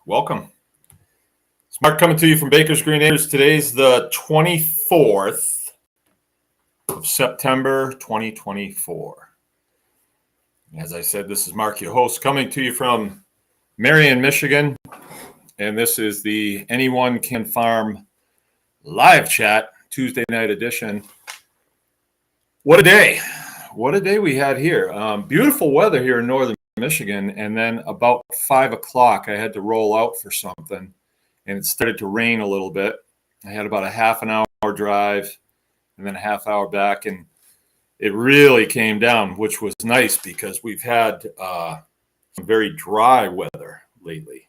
Welcome. It's Mark coming to you from Baker's Green Acres. Today's the 24th of September, 2024. As I said, this is Mark, your host, coming to you from Marion, Michigan. And this is the Anyone Can Farm live chat, Tuesday night edition. What a day. What a day we had here. Beautiful weather here in northern Michigan. And then about 5 o'clock, I had to roll out for something. And it started to rain a little bit. I had about a half an hour drive and then a half hour back. And it really came down, which was nice because we've had some very dry weather lately.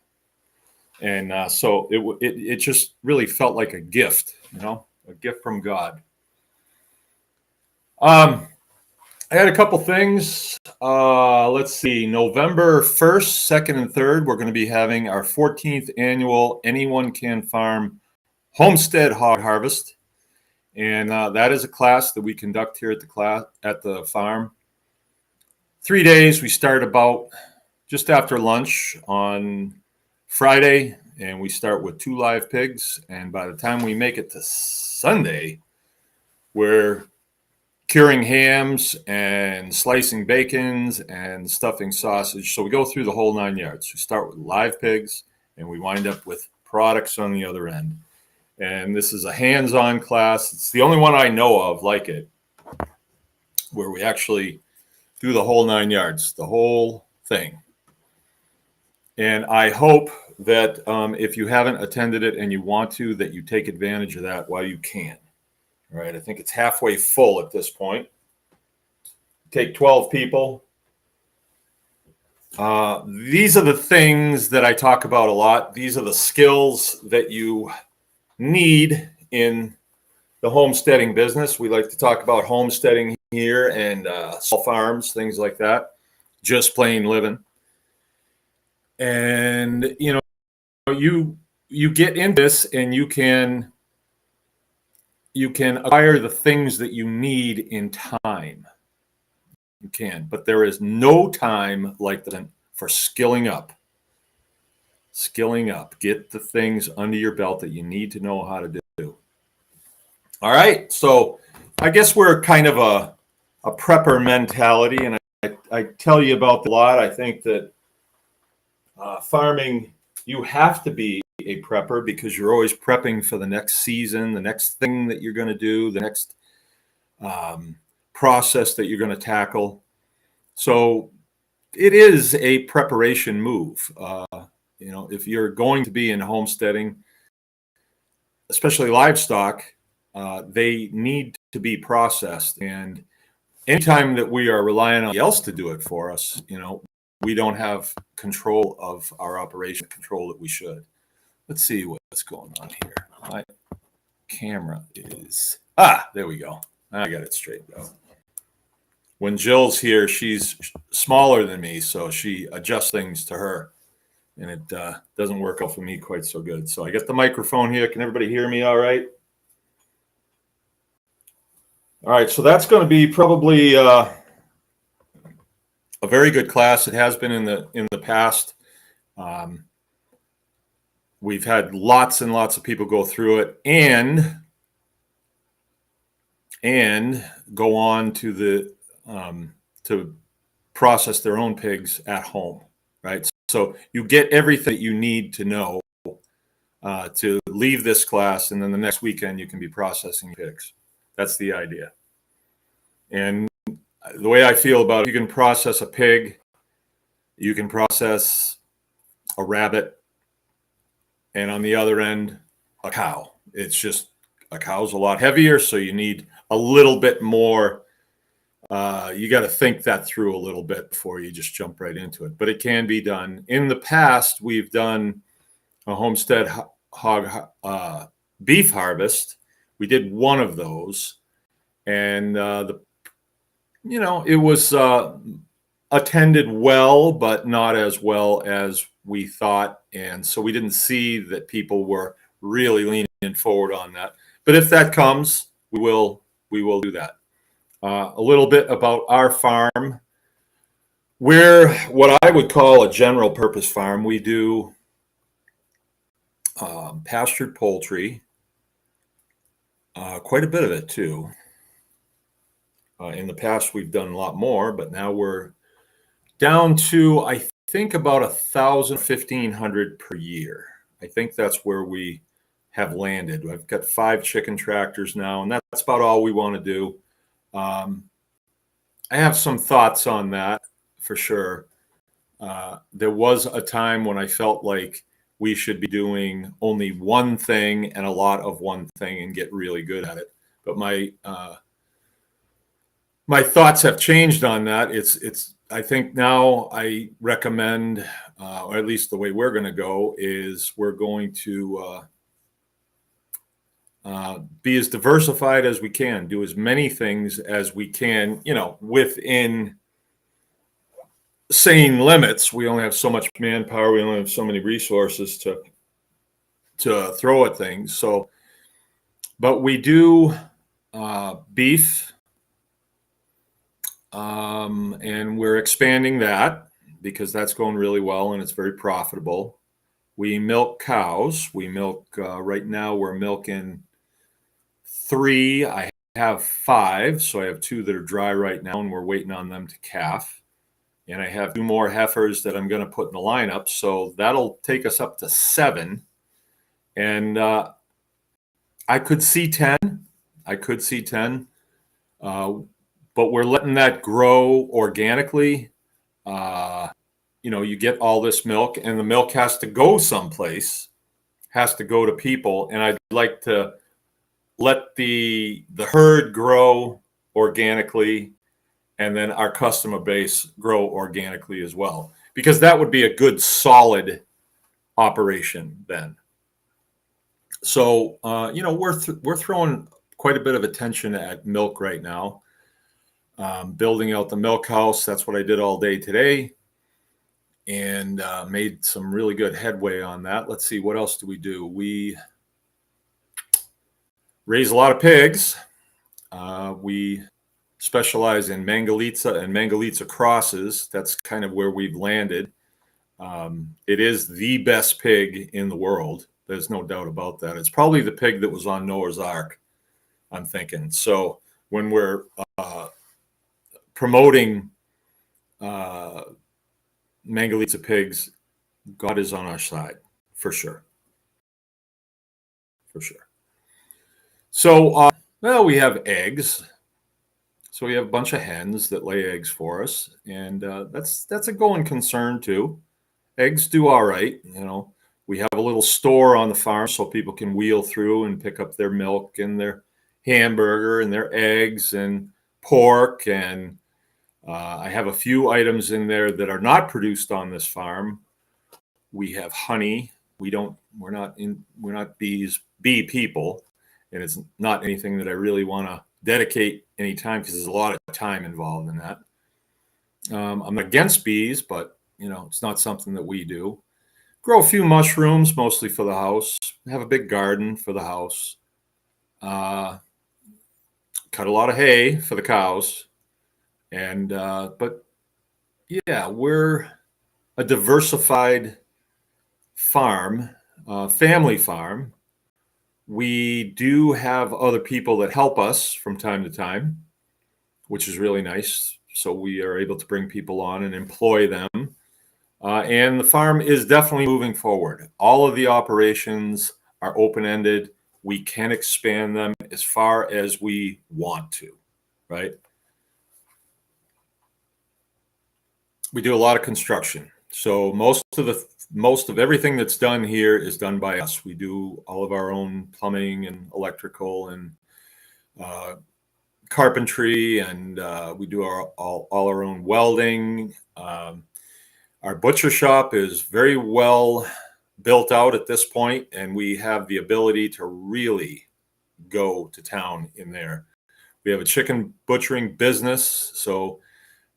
And so it just really felt like a gift, a gift from God. I had a couple things. Let's see. November 1st, 2nd, and 3rd, we're going to be having our 14th annual Anyone Can Farm Homestead Hog Harvest. And that is a class that we conduct here at the farm. 3 days. We start about just after lunch on Friday, and we start with 2 live pigs. And by the time we make it to Sunday, we're curing hams and slicing bacons and stuffing sausage. So we go through the whole 9 yards. We start with live pigs and we wind up with products on the other end. And this is a hands-on class. It's the only one I know of like it, where we actually do the whole 9 yards, the whole thing. And I hope that if you haven't attended it and you want to, that you take advantage of that while you can. All right, I think it's halfway full at this point. Take 12 people. These are the things that I talk about a lot. These are the skills that you need in the homesteading business. We like to talk about homesteading here and small farms, things like that, just plain living. And, you get in this and you can acquire the things that you need in time. You can, but there is no time like that for skilling up. Skilling up. Get the things under your belt that you need to know how to do. All right, so I guess we're kind of a prepper mentality, and I tell you about a lot. I think that farming, you have to be a prepper because you're always prepping for the next season, the next thing that you're going to do, the next process that you're going to tackle. So it is a preparation move. If you're going to be in homesteading, especially livestock, they need to be processed. And anytime that we are relying on somebody else to do it for us, we don't have control of our operation, control that we should. Let's see what's going on here. My camera is... there we go. I got it straightened out. When Jill's here, she's smaller than me, so she adjusts things to her. And it doesn't work out for me quite so good. So I got the microphone here. Can everybody hear me all right? All right, so that's going to be probably a very good class. It has been in the past. We've had lots and lots of people go through it and go on to to process their own pigs at home, right? So you get everything that you need to know to leave this class, and then the next weekend you can be processing pigs. That's the idea. And the way I feel about it, you can process a pig, you can process a rabbit, and on the other end, a cow. It's just a cow's a lot heavier, so you need a little bit more. You got to think that through a little bit before you just jump right into it. But it can be done. In the past, we've done a homestead hog beef harvest. We did one of those, and it was attended well, but not as well as we thought. And so we didn't see that people were really leaning forward on that. But if that comes, we will do that. A little bit about our farm. We're what I would call a general purpose farm. We do pastured poultry, quite a bit of it too. In the past, we've done a lot more, but now we're down to, I think, about 1,000, 1,500 per year. I think that's where we have landed. I've got 5 chicken tractors now, and that's about all we want to do. Um, I have some thoughts on that for sure. There was a time when I felt like we should be doing only one thing and a lot of one thing and get really good at it. But my thoughts have changed on that. It's. I think now I recommend, or at least the way we're going to go is we're going to be as diversified as we can, do as many things as we can, within sane limits. We only have so much manpower. We only have so many resources to throw at things. So, but we do beef, and we're expanding that because that's going really well and it's very profitable. We milk cows. We milk right now. We're milking 3. I have 5, so I have 2 that are dry right now, and we're waiting on them to calf. And I have 2 more heifers that I'm going to put in the lineup. So that'll take us up to 7. And I could see 10. I could see 10. But we're letting that grow organically. You get all this milk, and the milk has to go someplace, has to go to people. And I'd like to let the herd grow organically, and then our customer base grow organically as well, because that would be a good solid operation then. So we're throwing quite a bit of attention at milk right now, building out the milk house. That's what I did all day today, and made some really good headway on that. Let's see, what else do? We raise a lot of pigs. We specialize in Mangalitsa and Mangalitsa crosses. That's kind of where we've landed. It is the best pig in the world. There's no doubt about that. It's probably the pig that was on Noah's Ark, I'm thinking. So when we're promoting Mangalitsa pigs, God is on our side, for sure. For sure. So, we have eggs. So we have a bunch of hens that lay eggs for us, and that's a going concern too. Eggs do all right. We have a little store on the farm so people can wheel through and pick up their milk and their hamburger and their eggs and pork. And I have a few items in there that are not produced on this farm. We have honey. We're not bee people, and it's not anything that I really want to dedicate any time because there's a lot of time involved in that. I'm against bees, but it's not something that we do. Grow a few mushrooms, mostly for the house. Have a big garden for the house. Cut a lot of hay for the cows, and but yeah, we're a diversified farm, family farm. We do have other people that help us from time to time, which is really nice. So we are able to bring people on and employ them. And the farm is definitely moving forward. All of the operations are open-ended. We can expand them as far as we want to, right? We do a lot of construction. So most of everything that's done here is done by us. We do all of our own plumbing and electrical and carpentry, and we do all our own welding. Our butcher shop is very well built out at this point, and we have the ability to really go to town in there. We have a chicken butchering business, so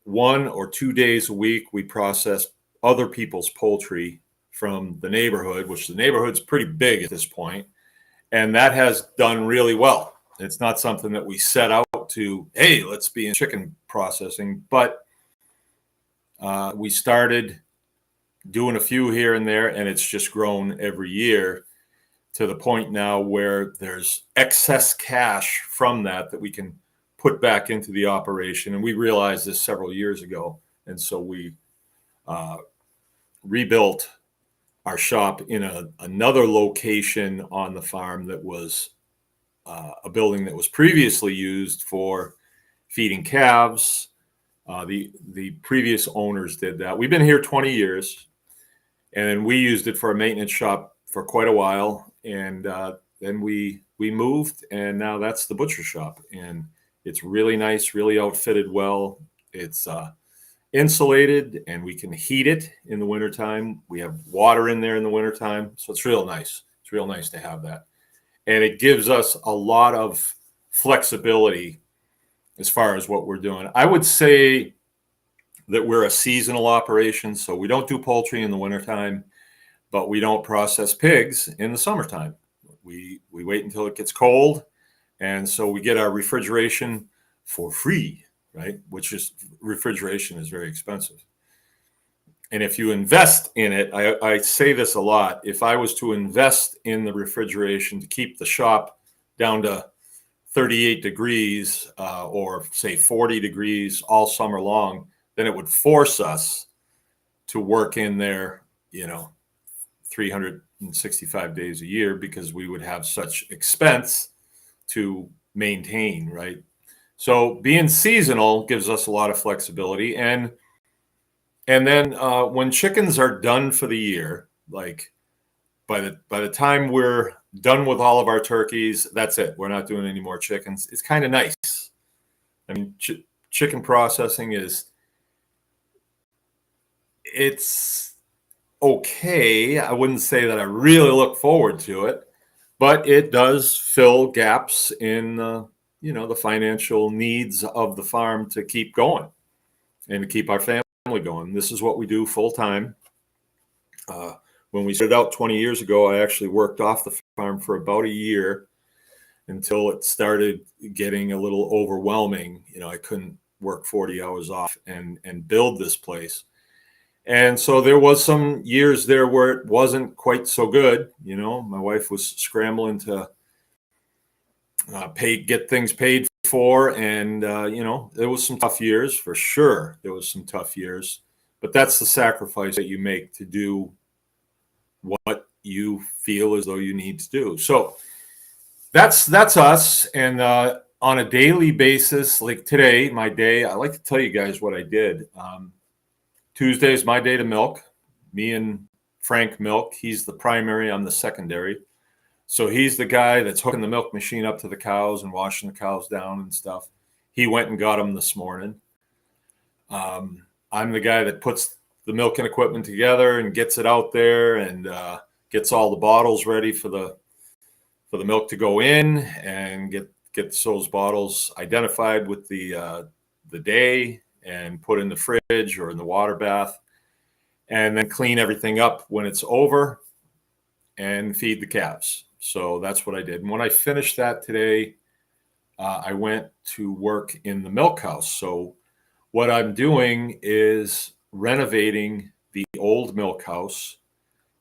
1 or 2 days a week we process other people's poultry from the neighborhood, which the neighborhood's pretty big at this point, and that has done really well. It's not something that we set out to, hey, let's be in chicken processing, but we started doing a few here and there, and it's just grown every year. to the point now where there's excess cash from that we can put back into the operation. And we realized this several years ago. And so we rebuilt our shop in another location on the farm that was a building that was previously used for feeding calves. The previous owners did that. We've been here 20 years, and we used it for a maintenance shop for quite a while. And then we moved, and now that's the butcher shop. And it's really nice, really outfitted well. It's insulated, and we can heat it in the wintertime. We have water in there in the wintertime. So it's real nice. It's real nice to have that. And it gives us a lot of flexibility as far as what we're doing. I would say that we're a seasonal operation. So we don't do poultry in the wintertime, but we don't process pigs in the summertime. We wait until it gets cold. And so we get our refrigeration for free, right? Which is, refrigeration is very expensive. And if you invest in it, I say this a lot, if I was to invest in the refrigeration to keep the shop down to 38 degrees or say 40 degrees all summer long, then it would force us to work in there, 365 days a year, because we would have such expense to maintain, right? So being seasonal gives us a lot of flexibility. And then when chickens are done for the year, like by the time we're done with all of our turkeys, that's it. We're not doing any more chickens. It's kind of nice. I mean, chicken processing it's okay. I wouldn't say that I really look forward to it, but it does fill gaps in the financial needs of the farm to keep going and to keep our family going. This is what we do full time. When we started out 20 years ago, I actually worked off the farm for about a year until it started getting a little overwhelming. I couldn't work 40 hours off and build this place. And so there was some years there where it wasn't quite so good. My wife was scrambling to get things paid for. And, there was some tough years for sure. There was some tough years, but that's the sacrifice that you make to do what you feel as though you need to do. So that's us. And on a daily basis, like today, my day, I like to tell you guys what I did. Tuesday is my day to milk. Me and Frank milk. He's the primary, I'm the secondary. So he's the guy that's hooking the milk machine up to the cows and washing the cows down and stuff. He went and got them this morning. I'm the guy that puts the milking equipment together and gets it out there and gets all the bottles ready for the milk to go in, and gets those bottles identified with the day and put in the fridge or in the water bath, and then clean everything up when it's over and feed the calves. So that's what I did. And when I finished that today, I went to work in the milk house. So what I'm doing is renovating the old milk house,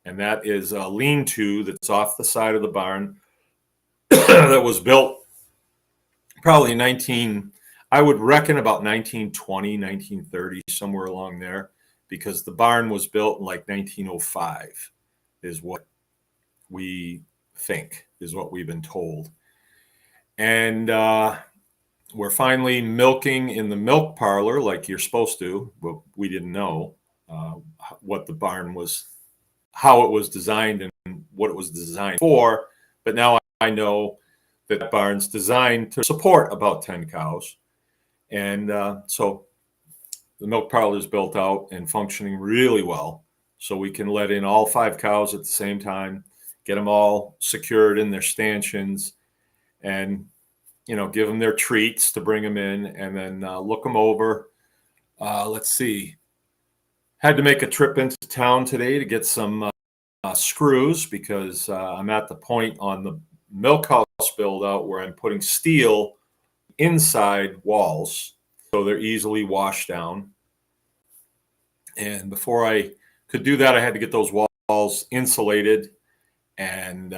and that is a lean-to that's off the side of the barn that was built probably I would reckon about 1920, 1930, somewhere along there, because the barn was built in like 1905 is what we think, is what we've been told. And we're finally milking in the milk parlor like you're supposed to, but we didn't know what the barn was, how it was designed and what it was designed for. But now I know that barn's designed to support about 10 cows. And so the milk parlor is built out and functioning really well. So we can let in all 5 cows at the same time, get them all secured in their stanchions, and give them their treats to bring them in, and then look them over. Let's see. Had to make a trip into town today to get some screws, because I'm at the point on the milk house build out where I'm putting steel inside walls so they're easily washed down. And before I could do that, I had to get those walls insulated and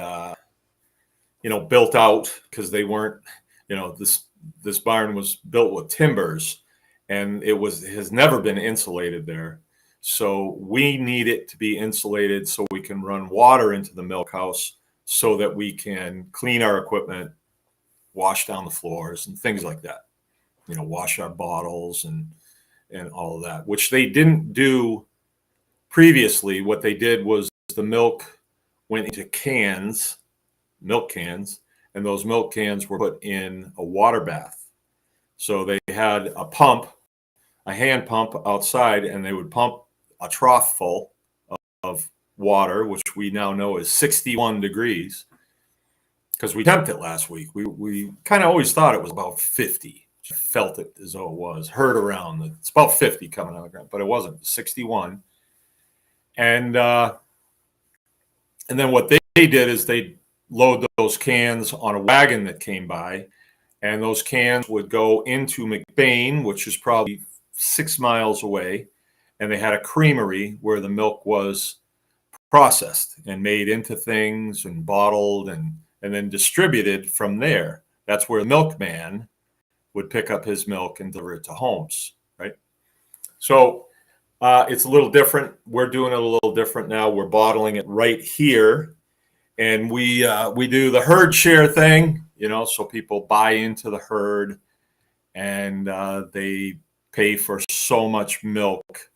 built out because they weren't, this barn was built with timbers, and has never been insulated there. So we need it to be insulated so we can run water into the milk house so that we can clean our equipment, wash down the floors and things like that. Wash our bottles and all of that, which they didn't do previously. What they did was the milk went into cans, milk cans, and those milk cans were put in a water bath. So they had a hand pump outside, and they would pump a trough full of water, which we now know is 61 degrees, because we temped it last week. We kind of always thought it was about 50. Felt it as though it was. Heard around that it's about 50 coming out of the ground, but it wasn't. 61. And then what they did is they load those cans on a wagon that came by, and those cans would go into McBain, which is probably 6 miles away, and they had a creamery where the milk was processed and made into things and bottled and then distributed from there. That's where the milkman would pick up his milk and deliver it to homes, right? So it's a little different. We're doing it a little different now. We're bottling it right here, and we do the herd share thing, so people buy into the herd, and they pay for so much milk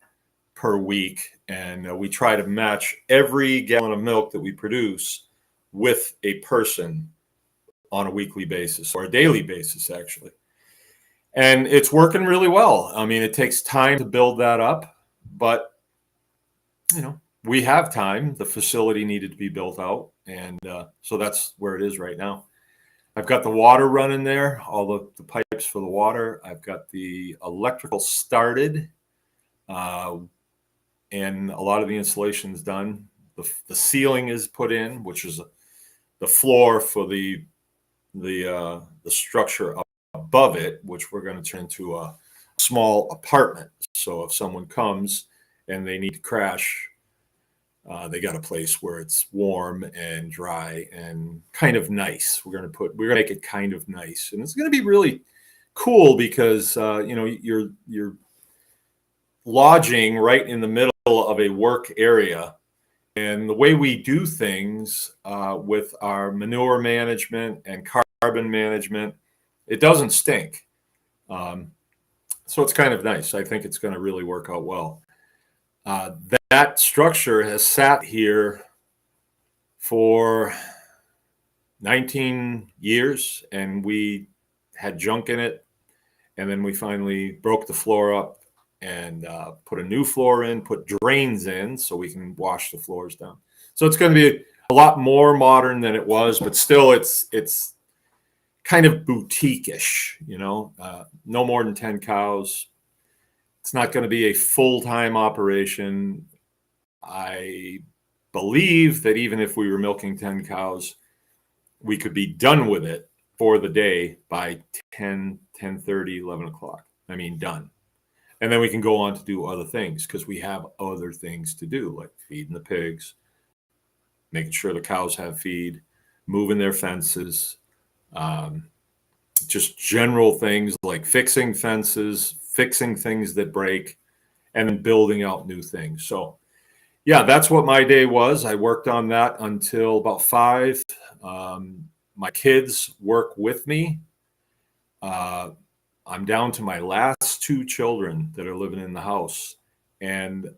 per week, and we try to match every gallon of milk that we produce with a person on a weekly basis, or a daily basis, actually. And it's working really well. I mean, it takes time to build that up, but we have time. The facility needed to be built out, and so that's where it is right now. I've got the water running there, all the pipes for the water. I've got the electrical started, and a lot of the installation is done. The ceiling is put in, which is the floor for the structure above it, which we're going to turn into a small apartment. So if someone comes and they need to crash, they got a place where it's warm and dry and kind of nice. We're going to make it kind of nice, and it's going to be really cool because you're lodging right in the middle of a work area, and the way we do things with our manure management and carbon management, it doesn't stink. So it's kind of nice. I think it's going to really work out well. That structure has sat here for 19 years, and we had junk in it, and then we finally broke the floor up and put a new floor in, put drains in so we can wash the floors down. So it's going to be a lot more modern than it was, but still it's kind of boutique-ish, no more than 10 cows. It's not going to be a full-time operation. I believe that even if we were milking 10 cows, we could be done with it for the day by 10:30, 11 o'clock. I mean, done. And then we can go on to do other things because we have other things to do, like feeding the pigs, making sure the cows have feed, moving their fences, just general things like fixing fences, fixing things that break, and then building out new things. So yeah, that's what my day was. I worked on that until about 5. My kids work with me. I'm down to my last 2 children that are living in the house. And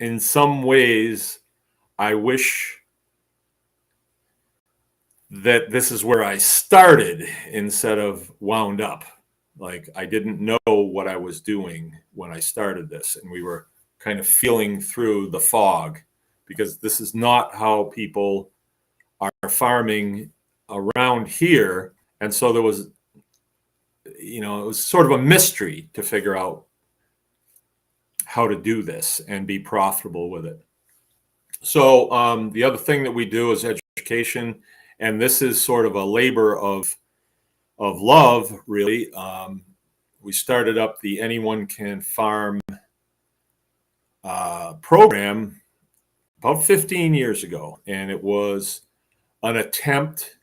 in some ways, I wish that this is where I started instead of wound up. Like, I didn't know what I was doing when I started this, and we were kind of feeling through the fog, because this is not how people are farming around here. And so there was, it was sort of a mystery to figure out how to do this and be profitable with it. So the other thing that we do is education, and this is sort of a labor of love, really. We started up the Anyone Can Farm program about 15 years ago, and it was an attempt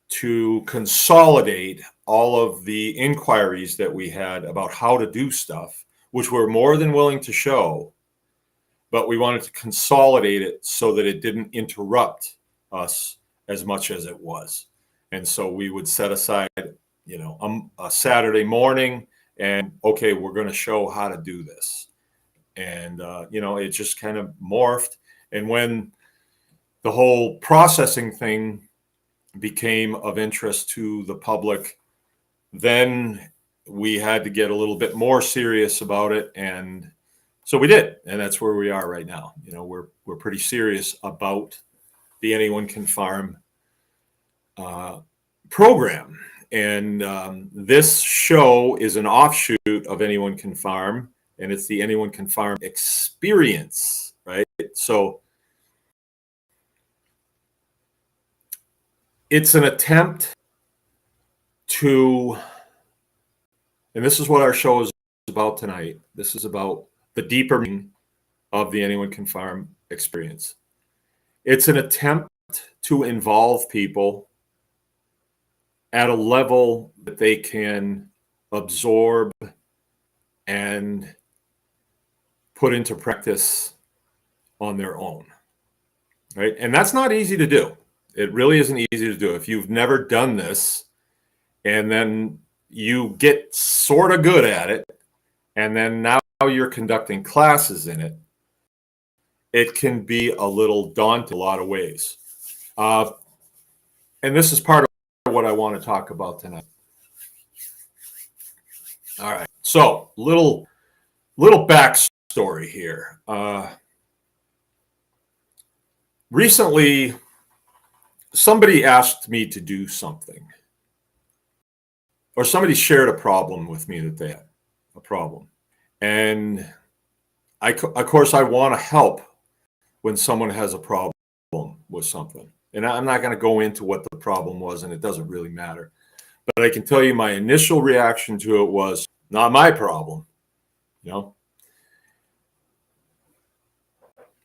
to consolidate all of the inquiries that we had about how to do stuff, which we're more than willing to show, but we wanted to consolidate it so that it didn't interrupt us as much as it was. And so we would set aside, a Saturday morning and, okay, we're going to show how to do this. And, it just kind of morphed. And when the whole processing thing became of interest to the public, then we had to get a little bit more serious about it. And so we did. And that's where we are right now. We're pretty serious about the Anyone Can Farm program. And this show is an offshoot of Anyone Can Farm, and it's the Anyone Can Farm experience, right? So it's an attempt to, and this is what our show is about tonight. This is about the deeper meaning of the Anyone Can Farm experience. It's an attempt to involve people at a level that they can absorb and put into practice on their own, right? And that's not easy to do. It really isn't easy to do. If you've never done this and then you get sort of good at it, and then now you're conducting classes in it, it can be a little daunting in a lot of ways. And this is part of what I want to talk about tonight. All right. So little backstory here. Recently, somebody asked me to do something, or somebody shared a problem with me that they had a problem. And of course, I want to help when someone has a problem with something. And I'm not going to go into what the problem was, and it doesn't really matter. But I can tell you my initial reaction to it was not my problem,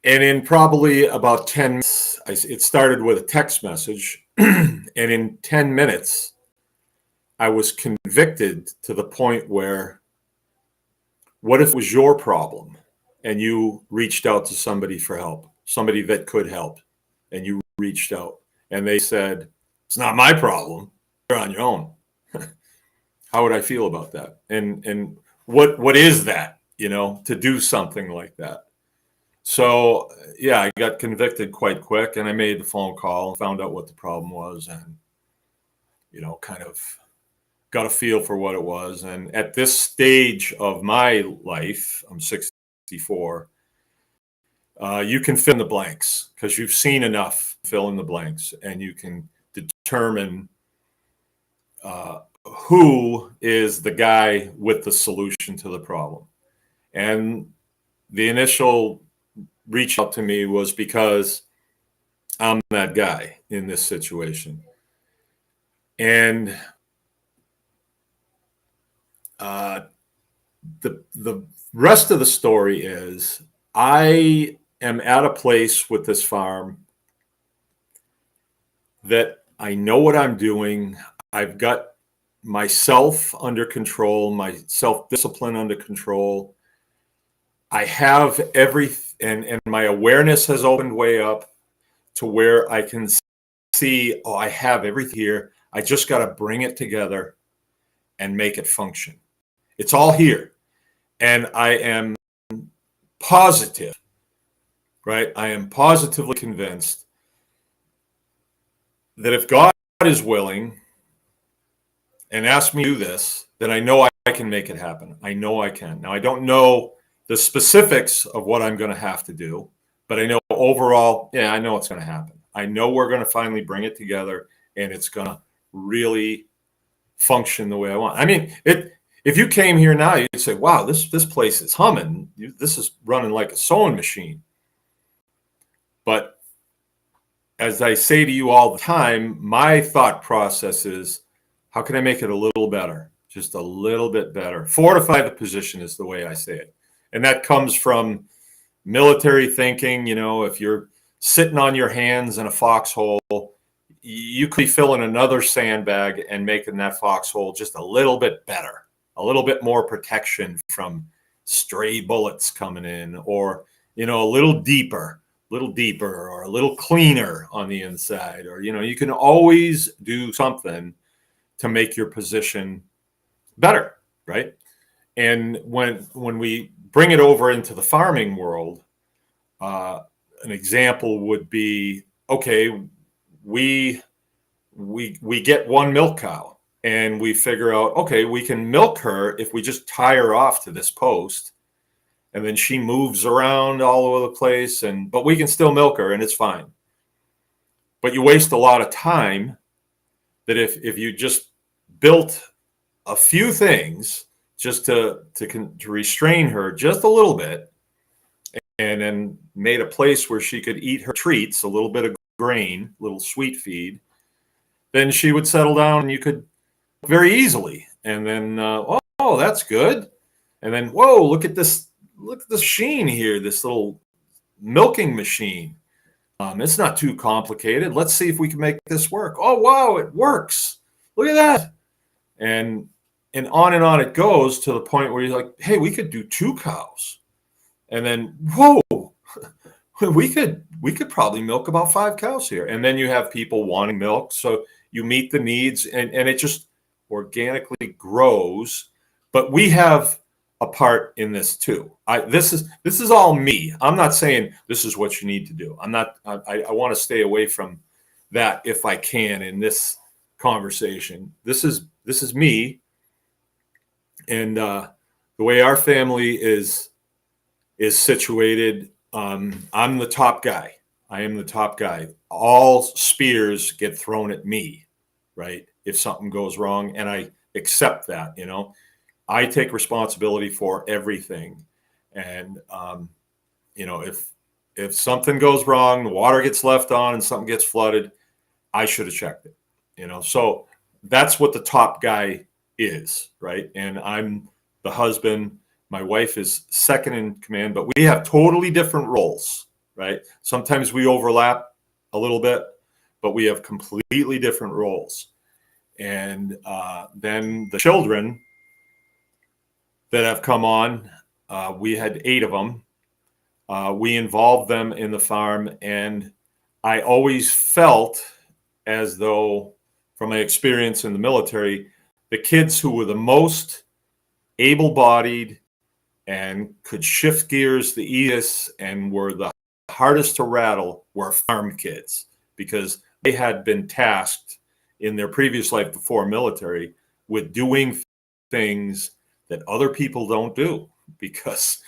And in probably about 10 minutes, it started with a text message. And in 10 minutes, I was convicted to the point where, what if it was your problem and you reached out to somebody for help, somebody that could help, and you reached out and they said, it's not my problem, you're on your own. How would I feel about that? And what is that, to do something like that? So, yeah, I got convicted quite quick, and I made the phone call and found out what the problem was, and, kind of got a feel for what it was. And at this stage of my life, I'm 64, you can fill in the blanks because you've seen enough to fill in the blanks, and you can determine who is the guy with the solution to the problem. And the initial reach out to me was because I'm that guy in this situation. And the rest of the story is I am at a place with this farm that I know what I'm doing. I've got myself under control, my self-discipline under control. I have and my awareness has opened way up to where I can see, I have everything here. I just got to bring it together and make it function. It's all here. And I am positive, right? I am positively convinced that if God is willing and asks me to do this, then I know I can make it happen. I know I can. Now, I don't know the specifics of what I'm going to have to do, but I know overall, I know it's going to happen. I know we're going to finally bring it together, and it's going to really function the way I want. I mean, if you came here now, you'd say, wow, this place is humming. This is running like a sewing machine. But as I say to you all the time, my thought process is, how can I make it a little better? Just a little bit better. Fortify the position is the way I say it. And that comes from military thinking. If you're sitting on your hands in a foxhole, you could be filling another sandbag and making that foxhole just a little bit better, a little bit more protection from stray bullets coming in, or, a little deeper, or a little cleaner on the inside, or, you can always do something to make your position better, right? And when we bring it over into the farming world, an example would be, okay, we get one milk cow, and we figure out, okay, we can milk her if we just tie her off to this post, and then she moves around all over the place, but we can still milk her and it's fine. But you waste a lot of time that if you just built a few things just to restrain her just a little bit, and then made a place where she could eat her treats, a little bit of grain, little sweet feed, then she would settle down and you could very easily. And then, oh, that's good. And then, whoa, look at this machine here, this little milking machine. It's not too complicated. Let's see if we can make this work. Oh, wow, it works. Look at that. And on it goes, to the point where you're like, hey, we could do 2 cows. And then, whoa, we could probably milk about 5 cows here. And then you have people wanting milk. So you meet the needs, and it just organically grows. But we have a part in this too. This is all me. I'm not saying this is what you need to do. I want to stay away from that if I can in this conversation. This is me. And the way our family is situated, I'm the top guy. I am the top guy. All spears get thrown at me, right? If something goes wrong, and I accept that, I take responsibility for everything. And, if something goes wrong, the water gets left on and something gets flooded, I should have checked it, So that's what the top guy is, right? And I'm the husband. My wife is second in command, but we have totally different roles, right? Sometimes we overlap a little bit, but we have completely different roles. And then the children that have come on, we had 8 of them. We involved them in the farm, and I always felt as though, from my experience in the military, the kids who were the most able-bodied and could shift gears the easiest and were the hardest to rattle were farm kids, because they had been tasked in their previous life before military with doing things that other people don't do, because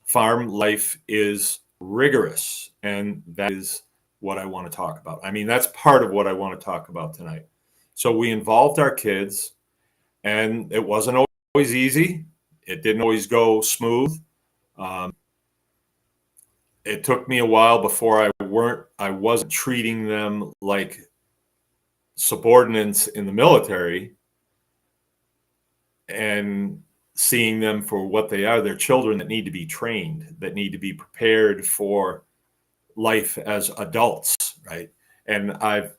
farm life is rigorous. And that is what I want to talk about. I mean, that's part of what I want to talk about tonight. So we involved our kids, and it wasn't always easy. It didn't always go smooth. It took me a while before I wasn't treating them like subordinates in the military and seeing them for what they are. They're children that need to be trained, that need to be prepared for life as adults, right? And it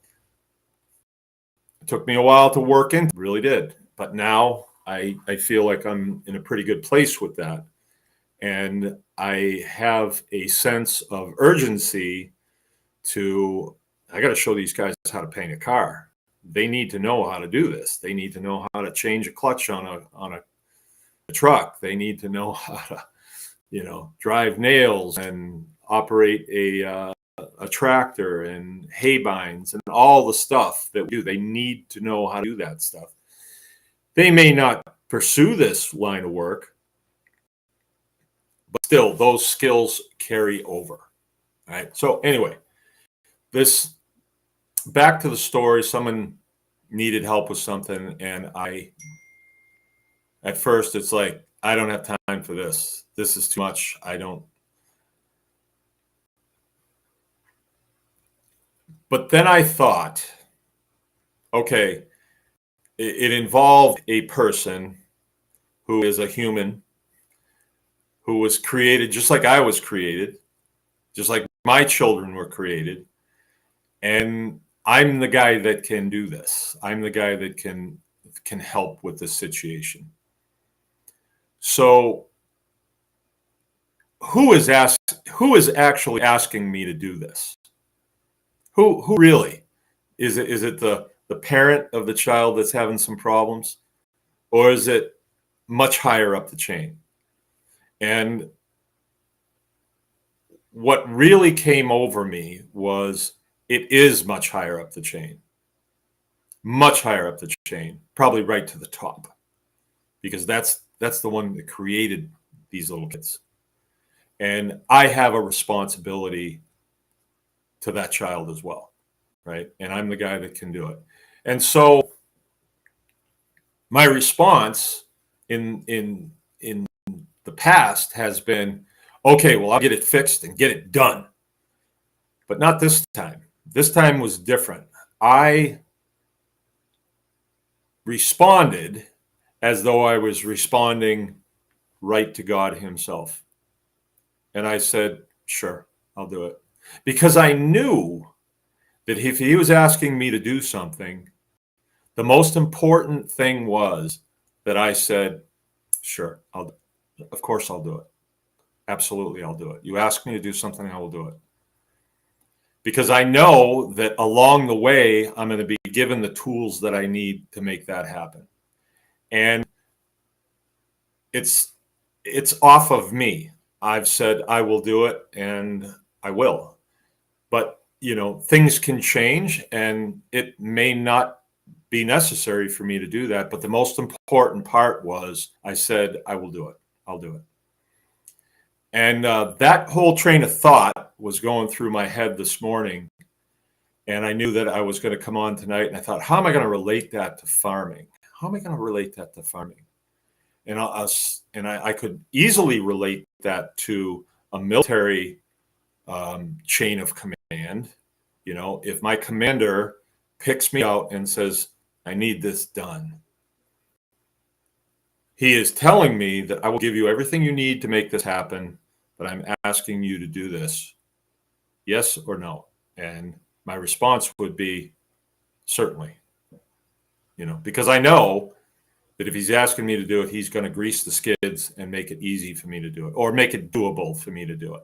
took me a while to work into, really did. But now I feel like I'm in a pretty good place with that. And I have a sense of urgency I got to show these guys how to paint a car. They need to know how to do this. They need to know how to change a clutch on a truck. They need to know how to, drive nails and operate a tractor and hay binds and all the stuff that we do. They need to know how to do that stuff. They may not pursue this line of work, but still those skills carry over. All right. So anyway, back to the story. Someone needed help with something, and at first it's like, I don't have time for this. This is too much. But then I thought, okay, it involved a person who is a human, who was created just like I was created, just like my children were created. And I'm the guy that can do this. I'm the guy that can help with this situation. So who is actually asking me to do this? Who really? Is it the parent of the child that's having some problems? Or is it much higher up the chain? And what really came over me was it is much higher up the chain. Much higher up the chain, probably right to the top. Because that's the one that created these little kids. And I have a responsibility to that child as well, right? And I'm the guy that can do it. And so my response in the past has been, okay, well, I'll get it fixed and get it done. But not this time. This time was different. I responded as though I was responding right to God himself. And I said, sure, I'll do it. Because I knew that if he was asking me to do something, the most important thing was that I said, sure, of course I'll do it. Absolutely, I'll do it. You ask me to do something, I will do it. Because I know that along the way, I'm going to be given the tools that I need to make that happen. And it's off of me. I've said I will do it, and I will. But, things can change, and it may not be necessary for me to do that. But the most important part was I said, I will do it. I'll do it. And that whole train of thought was going through my head this morning. And I knew that I was going to come on tonight. And I thought, how am I going to relate that to farming? How am I going to relate that to farming? And I could easily relate that to a military chain of command. If my commander picks me out and says, I need this done, he is telling me that I will give you everything you need to make this happen, but I'm asking you to do this. Yes or no? And my response would be, certainly. Because I know that if he's asking me to do it, he's going to grease the skids and make it easy for me to do it, or make it doable for me to do it.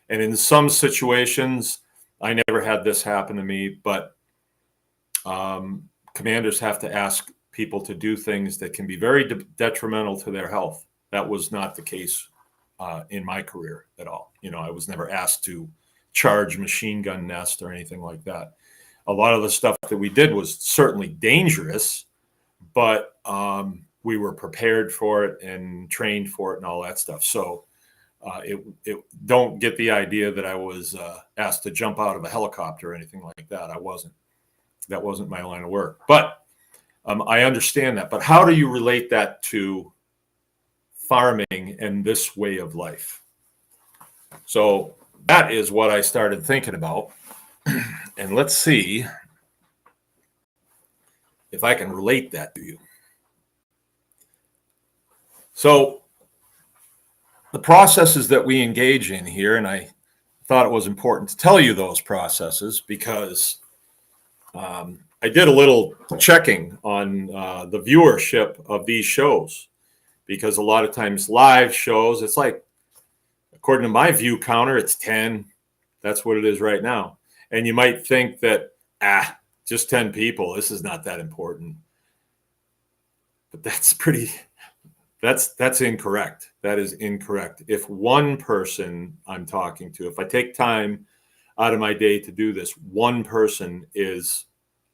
And in some situations, I never had this happen to me, but commanders have to ask people to do things that can be very detrimental to their health. That was not the case in my career at all. I was never asked to charge machine gun nest or anything like that. A lot of the stuff that we did was certainly dangerous, but we were prepared for it and trained for it and all that stuff. So don't get the idea that I was asked to jump out of a helicopter or anything like that. I wasn't. That wasn't my line of work. But I understand that. But how do you relate that to farming and this way of life? So that is what I started thinking about. And let's see if I can relate that to you. So the processes that we engage in here, and I thought it was important to tell you those processes because I did a little checking on the viewership of these shows, because a lot of times live shows, it's like, according to my view counter, it's 10. That's what it is right now. And you might think that, just 10 people, this is not that important. But that's incorrect. That is incorrect. If one person I'm talking to, if I take time out of my day to do this, one person is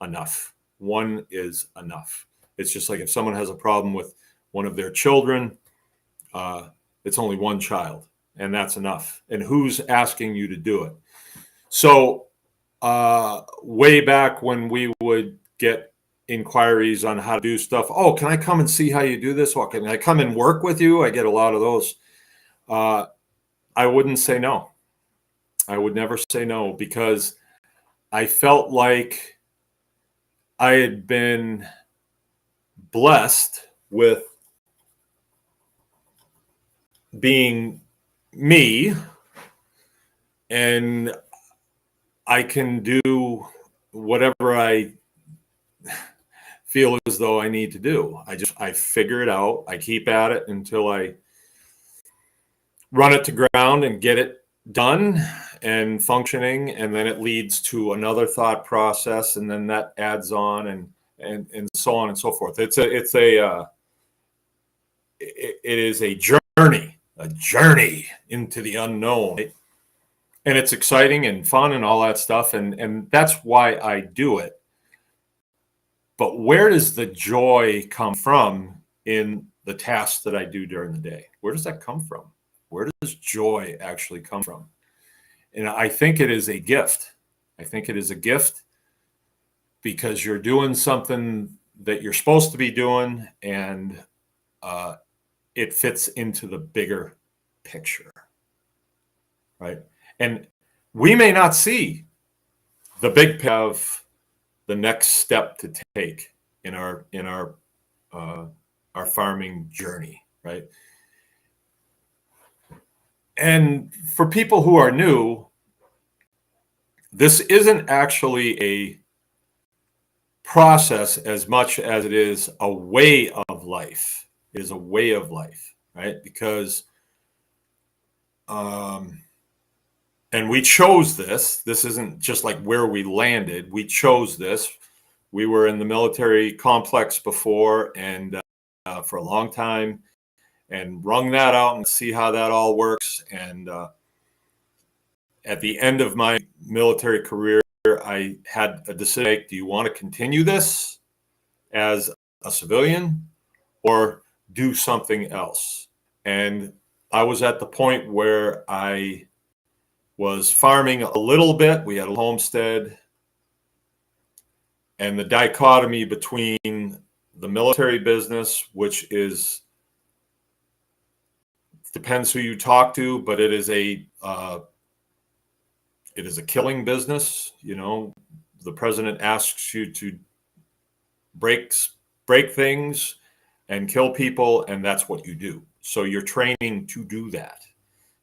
enough. One is enough. It's just like if someone has a problem with one of their children, it's only one child, and that's enough. And who's asking you to do it? So way back when we would get inquiries on how to do stuff, can I come and see how you do this? Well, can I come and work with you? I get a lot of those. I wouldn't say no. I would never say no, because I felt like I had been blessed with being me, and I can do whatever I feel as though I need to do. I figure it out. I keep at it until I run it to ground and get it done and functioning, and then it leads to another thought process, and then that adds on, and so on and so forth. It is a journey into the unknown, right? And it's exciting and fun and all that stuff, and that's why I do it. But where does the joy come from in the tasks that I do during the day? Where does that come from? Where does joy actually come from? And I think it is a gift. I think it is a gift because you're doing something that you're supposed to be doing, and it fits into the bigger picture, right? And we may not see the big of the next step to take in our farming journey, right? And for people who are new, this isn't actually a process as much as it is a way of life. It is a way of life, right? Because, and we chose this. This isn't just like where we landed. We chose this. We were in the military complex before, and for a long time, and wrung that out and see how that all works. And at the end of my military career, I had a decision to make. Do you want to continue this as a civilian or do something else? And I was at the point where I was farming a little bit. We had a homestead, and the dichotomy between the military business, which is, depends who you talk to, but it is a killing business. You know, the president asks you to break things and kill people, and that's what you do. So you're training to do that.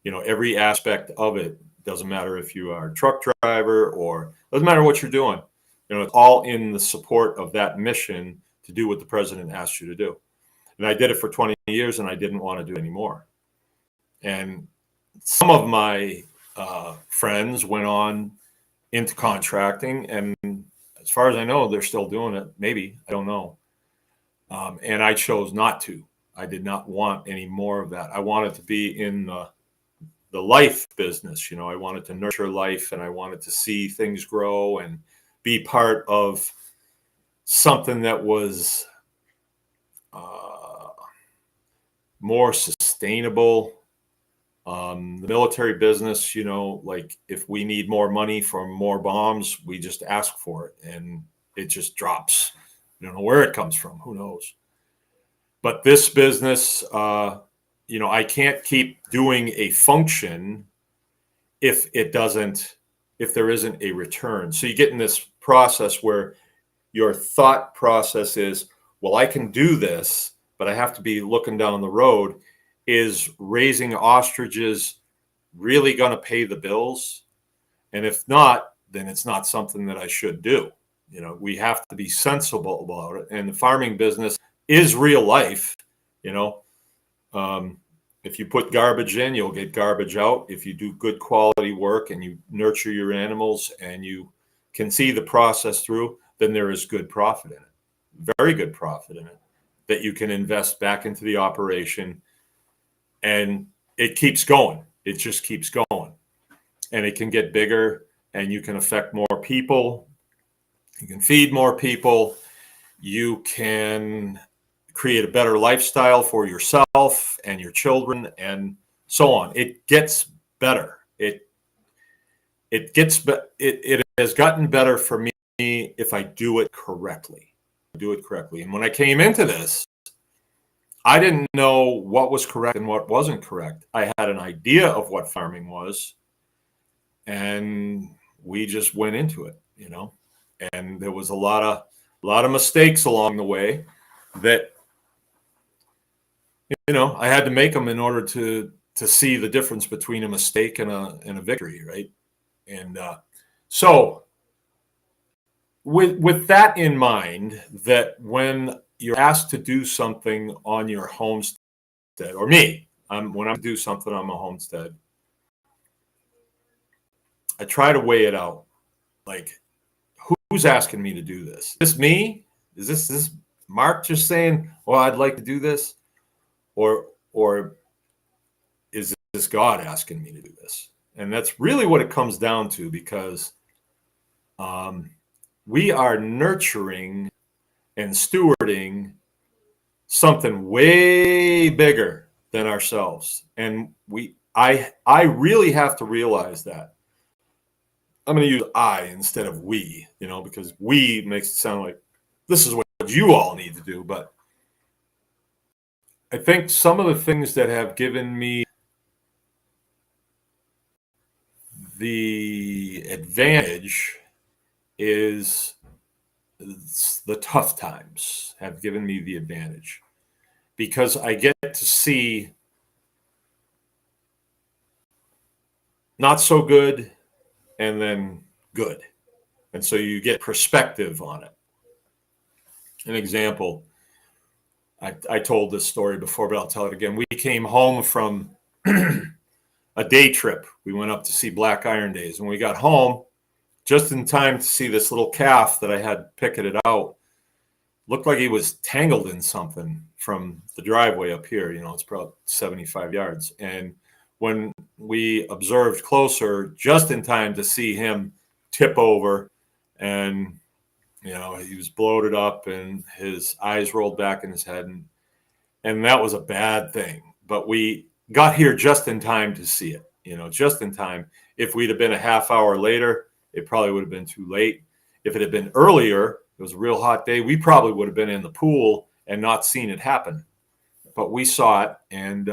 You know, every aspect of it. Doesn't matter if you are a truck driver or doesn't matter what you're doing. You know, it's all in the support of that mission to do what the president asked you to do. And I did it for 20 years, and I didn't want to do it anymore. And some of my friends went on into contracting, and as far as I know, they're still doing it. Maybe, I don't know. And I chose not to. I did not want any more of that. I wanted to be in the life business. You know, I wanted to nurture life, and I wanted to see things grow and be part of something that was more sustainable. The military business, you know, like if we need more money for more bombs, we just ask for it and it just drops. You don't know where it comes from. Who knows? But this business, you know, I can't keep doing a function if there isn't a return. So you get in this process where your thought process is, well, I can do this, but I have to be looking down the road. Is raising ostriches really going to pay the bills? And if not, then it's not something that I should do. You know, we have to be sensible about it. And the farming business is real life. You know, if you put garbage in, you'll get garbage out. If you do good quality work and you nurture your animals and you can see the process through, then there is good profit in it, very good profit in it, that you can invest back into the operation. And it keeps going. It just keeps going. And it can get bigger, and you can affect more people. You can feed more people. You can create a better lifestyle for yourself and your children and so on. It gets better. It has gotten better for me if I do it correctly. And when I came into this, I didn't know what was correct and what wasn't correct. I had an idea of what farming was, and we just went into it, you know. And there was a lot of mistakes along the way that, you know, I had to make them in order to see the difference between a mistake and a victory, right? And so with that in mind, that when you're asked to do something on your homestead, or me, when I do something on my homestead, I try to weigh it out. Like, who's asking me to do this? Is this me? Is this Mark just saying, "Well, I'd like to do this," or is this God asking me to do this? And that's really what it comes down to, because we are nurturing and stewarding something way bigger than ourselves, and I really have to realize that. I'm going to use I instead of we, because we makes it sound like this is what you all need to do. But I think some of the things that have given me the advantage is the tough times have given me the advantage, because I get to see not so good and then good. And so you get perspective on it. An example, I told this story before, but I'll tell it again. We came home from a day trip. We went up to see Black Iron Days. When we got home, just in time to see this little calf that I had picketed out, looked like he was tangled in something from the driveway up here. It's probably 75 yards. And when we observed closer, just in time to see him tip over, and he was bloated up and his eyes rolled back in his head, and that was a bad thing. But we got here just in time to see it, just in time. If we'd have been a half hour later, it probably would have been too late. If it had been earlier, it was a real hot day, we probably would have been in the pool and not seen it happen. But we saw it, and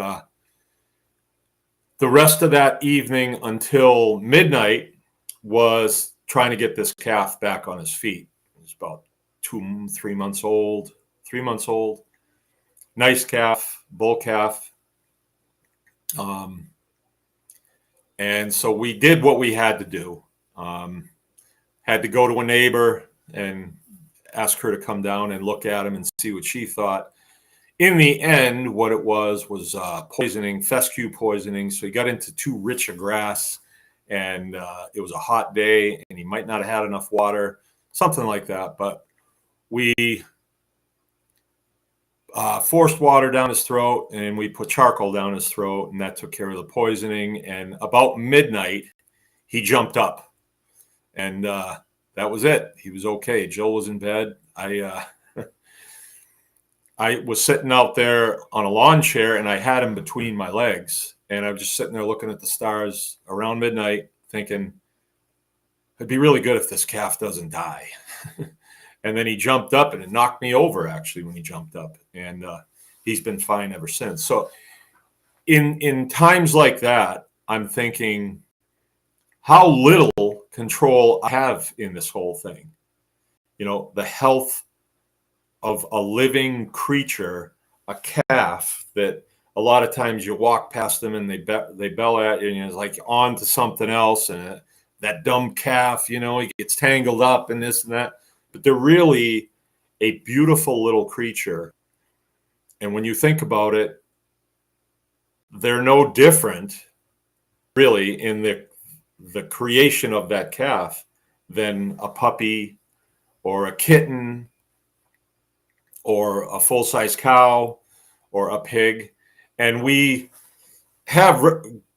the rest of that evening until midnight was trying to get this calf back on his feet. It was about 3 months old. Nice calf, bull calf. And so we did what we had to do. Had to go to a neighbor and ask her to come down and look at him and see what she thought. In the end, what it was poisoning, fescue poisoning. So he got into too rich a grass, and it was a hot day, and he might not have had enough water, something like that. But we forced water down his throat, and we put charcoal down his throat, and that took care of the poisoning. And about midnight, he jumped up, and that was it. He was okay. Jill was in bed. I was sitting out there on a lawn chair, and I had him between my legs, and I was just sitting there looking at the stars around midnight, thinking, it'd be really good if this calf doesn't die. And then he jumped up, and it knocked me over, actually, when he jumped up, and he's been fine ever since. So in times like that, I'm thinking how little control I have in this whole thing. The health of a living creature, a calf, that a lot of times you walk past them and they bell at you, and it's like on to something else, and that dumb calf, he gets tangled up in this and that. But they're really a beautiful little creature. And when you think about it, they're no different, really, in the creation of that calf than a puppy or a kitten or a full-size cow or a pig. And we have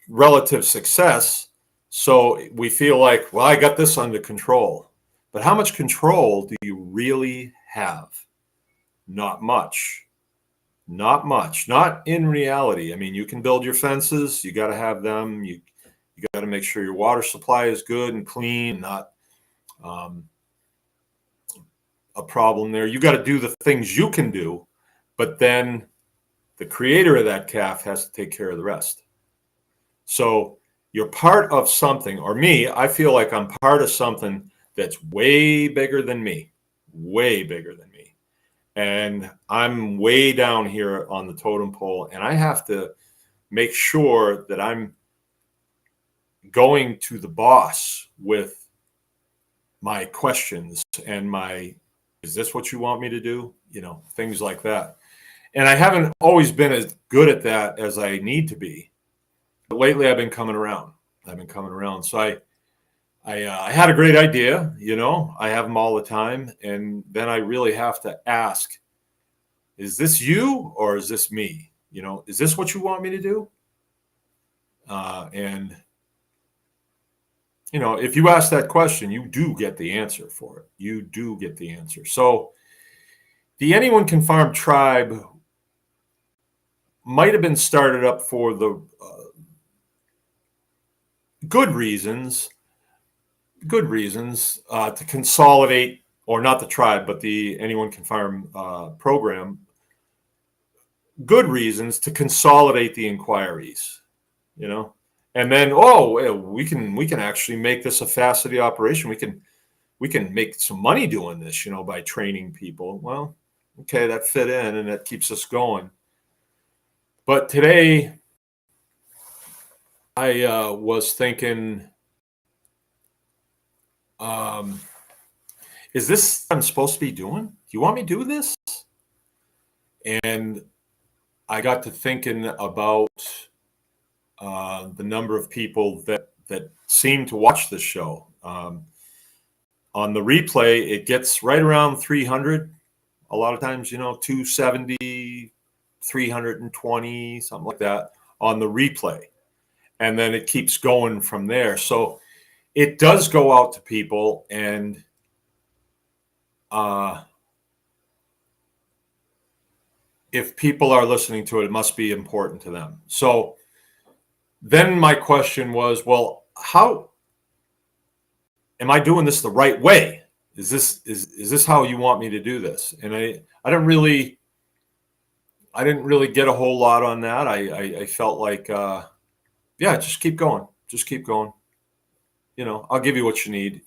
relative success, so we feel like, well, I got this under control. But how much control do you really have? Not much. Not in reality. I mean, you can build your fences. You got to have them. You got to make sure your water supply is good and clean, not a problem there. You got to do the things you can do, but then the creator of that calf has to take care of the rest. So you're part of something, or me, I feel like I'm part of something that's way bigger than me. And I'm way down here on the totem pole, and I have to make sure that I'm going to the boss with my questions and is this what you want me to do? Things like that. And I haven't always been as good at that as I need to be. But lately I've been coming around. So I had a great idea, I have them all the time. And then I really have to ask, is this you or is this me? Is this what you want me to do? And if you ask that question, you do get the answer for it. You do get the answer. So the Anyone Can Farm tribe might have been started up for the good reasons to consolidate, or not the tribe, but the Anyone Can Farm program. Good reasons to consolidate the inquiries, and then we can actually make this a facet operation. We can make some money doing this, by training people. Well, okay, that fit in and that keeps us going. But today I was thinking, is this what I'm supposed to be doing? Do you want me to do this? And I got to thinking about the number of people that seem to watch this show. On the replay, it gets right around 300. A lot of times, 270, 320, something like that on the replay. And then it keeps going from there. So it does go out to people, and if people are listening to it, it must be important to them. So then my question was, well, how am I doing this the right way? Is this how you want me to do this? And I didn't really get a whole lot on that. I felt like, just keep going. Just keep going. I'll give you what you need.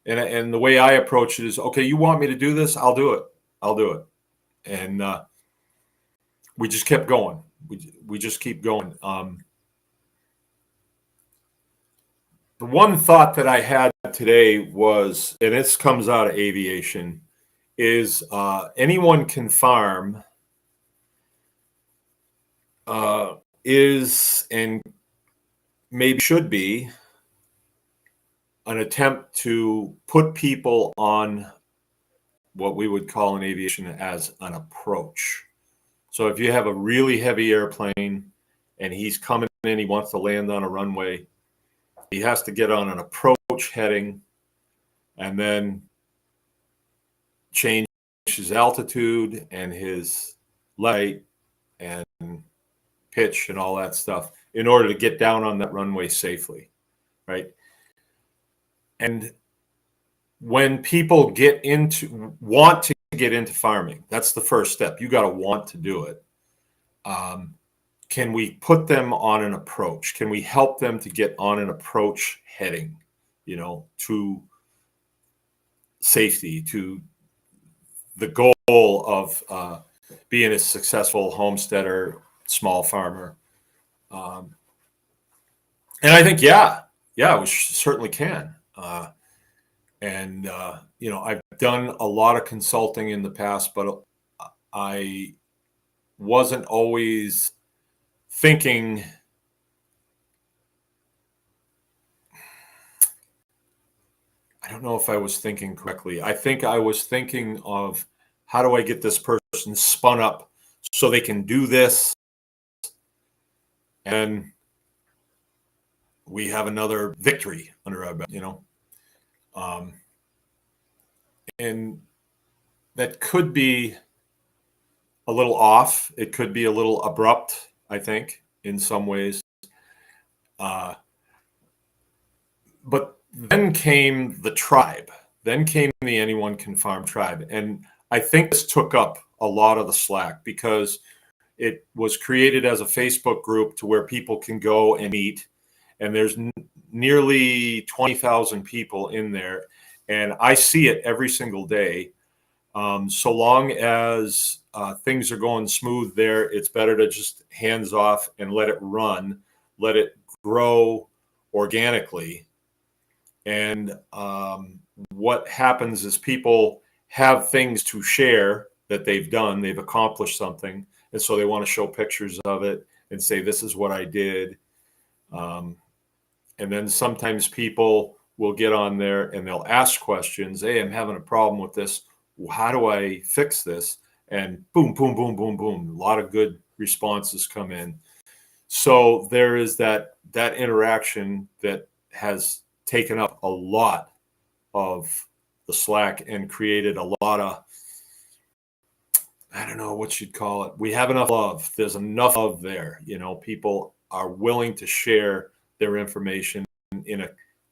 And the way I approach it is, okay, you want me to do this? I'll do it. And we just kept going. We just keep going. The one thought that I had today was, and this comes out of aviation, is Anyone Can Farm is, and maybe should be, an attempt to put people on what we would call in aviation as an approach. So if you have a really heavy airplane and he's coming in, he wants to land on a runway, he has to get on an approach heading and then change his altitude and his light and pitch and all that stuff in order to get down on that runway safely, right? And when people want to get into farming, that's the first step. You got to want to do it. Can we put them on an approach? Can we help them to get on an approach heading, to safety, to the goal of being a successful homesteader, small farmer? And I think, we certainly can. I've done a lot of consulting in the past, but I wasn't always thinking, I don't know if I was thinking correctly. I think I was thinking of, how do I get this person spun up so they can do this? And we have another victory under our belt, and that could be a little off. It could be a little abrupt, I think, in some ways. But then came the tribe. Then came the Anyone Can Farm tribe. And I think this took up a lot of the slack because it was created as a Facebook group to where people can go and meet. And there's nearly 20,000 people in there. And I see it every single day. So long as things are going smooth there, it's better to just hands off and let it run, let it grow organically. And what happens is people have things to share that they've done, they've accomplished something. And so they want to show pictures of it and say, this is what I did. And then sometimes people will get on there and they'll ask questions. Hey, I'm having a problem with this. How do I fix this? And boom, boom, boom, boom, boom. A lot of good responses come in. So there is that interaction that has taken up a lot of the slack and created a lot of, I don't know what you'd call it. We have enough love. There's enough love there. People are willing to share their information in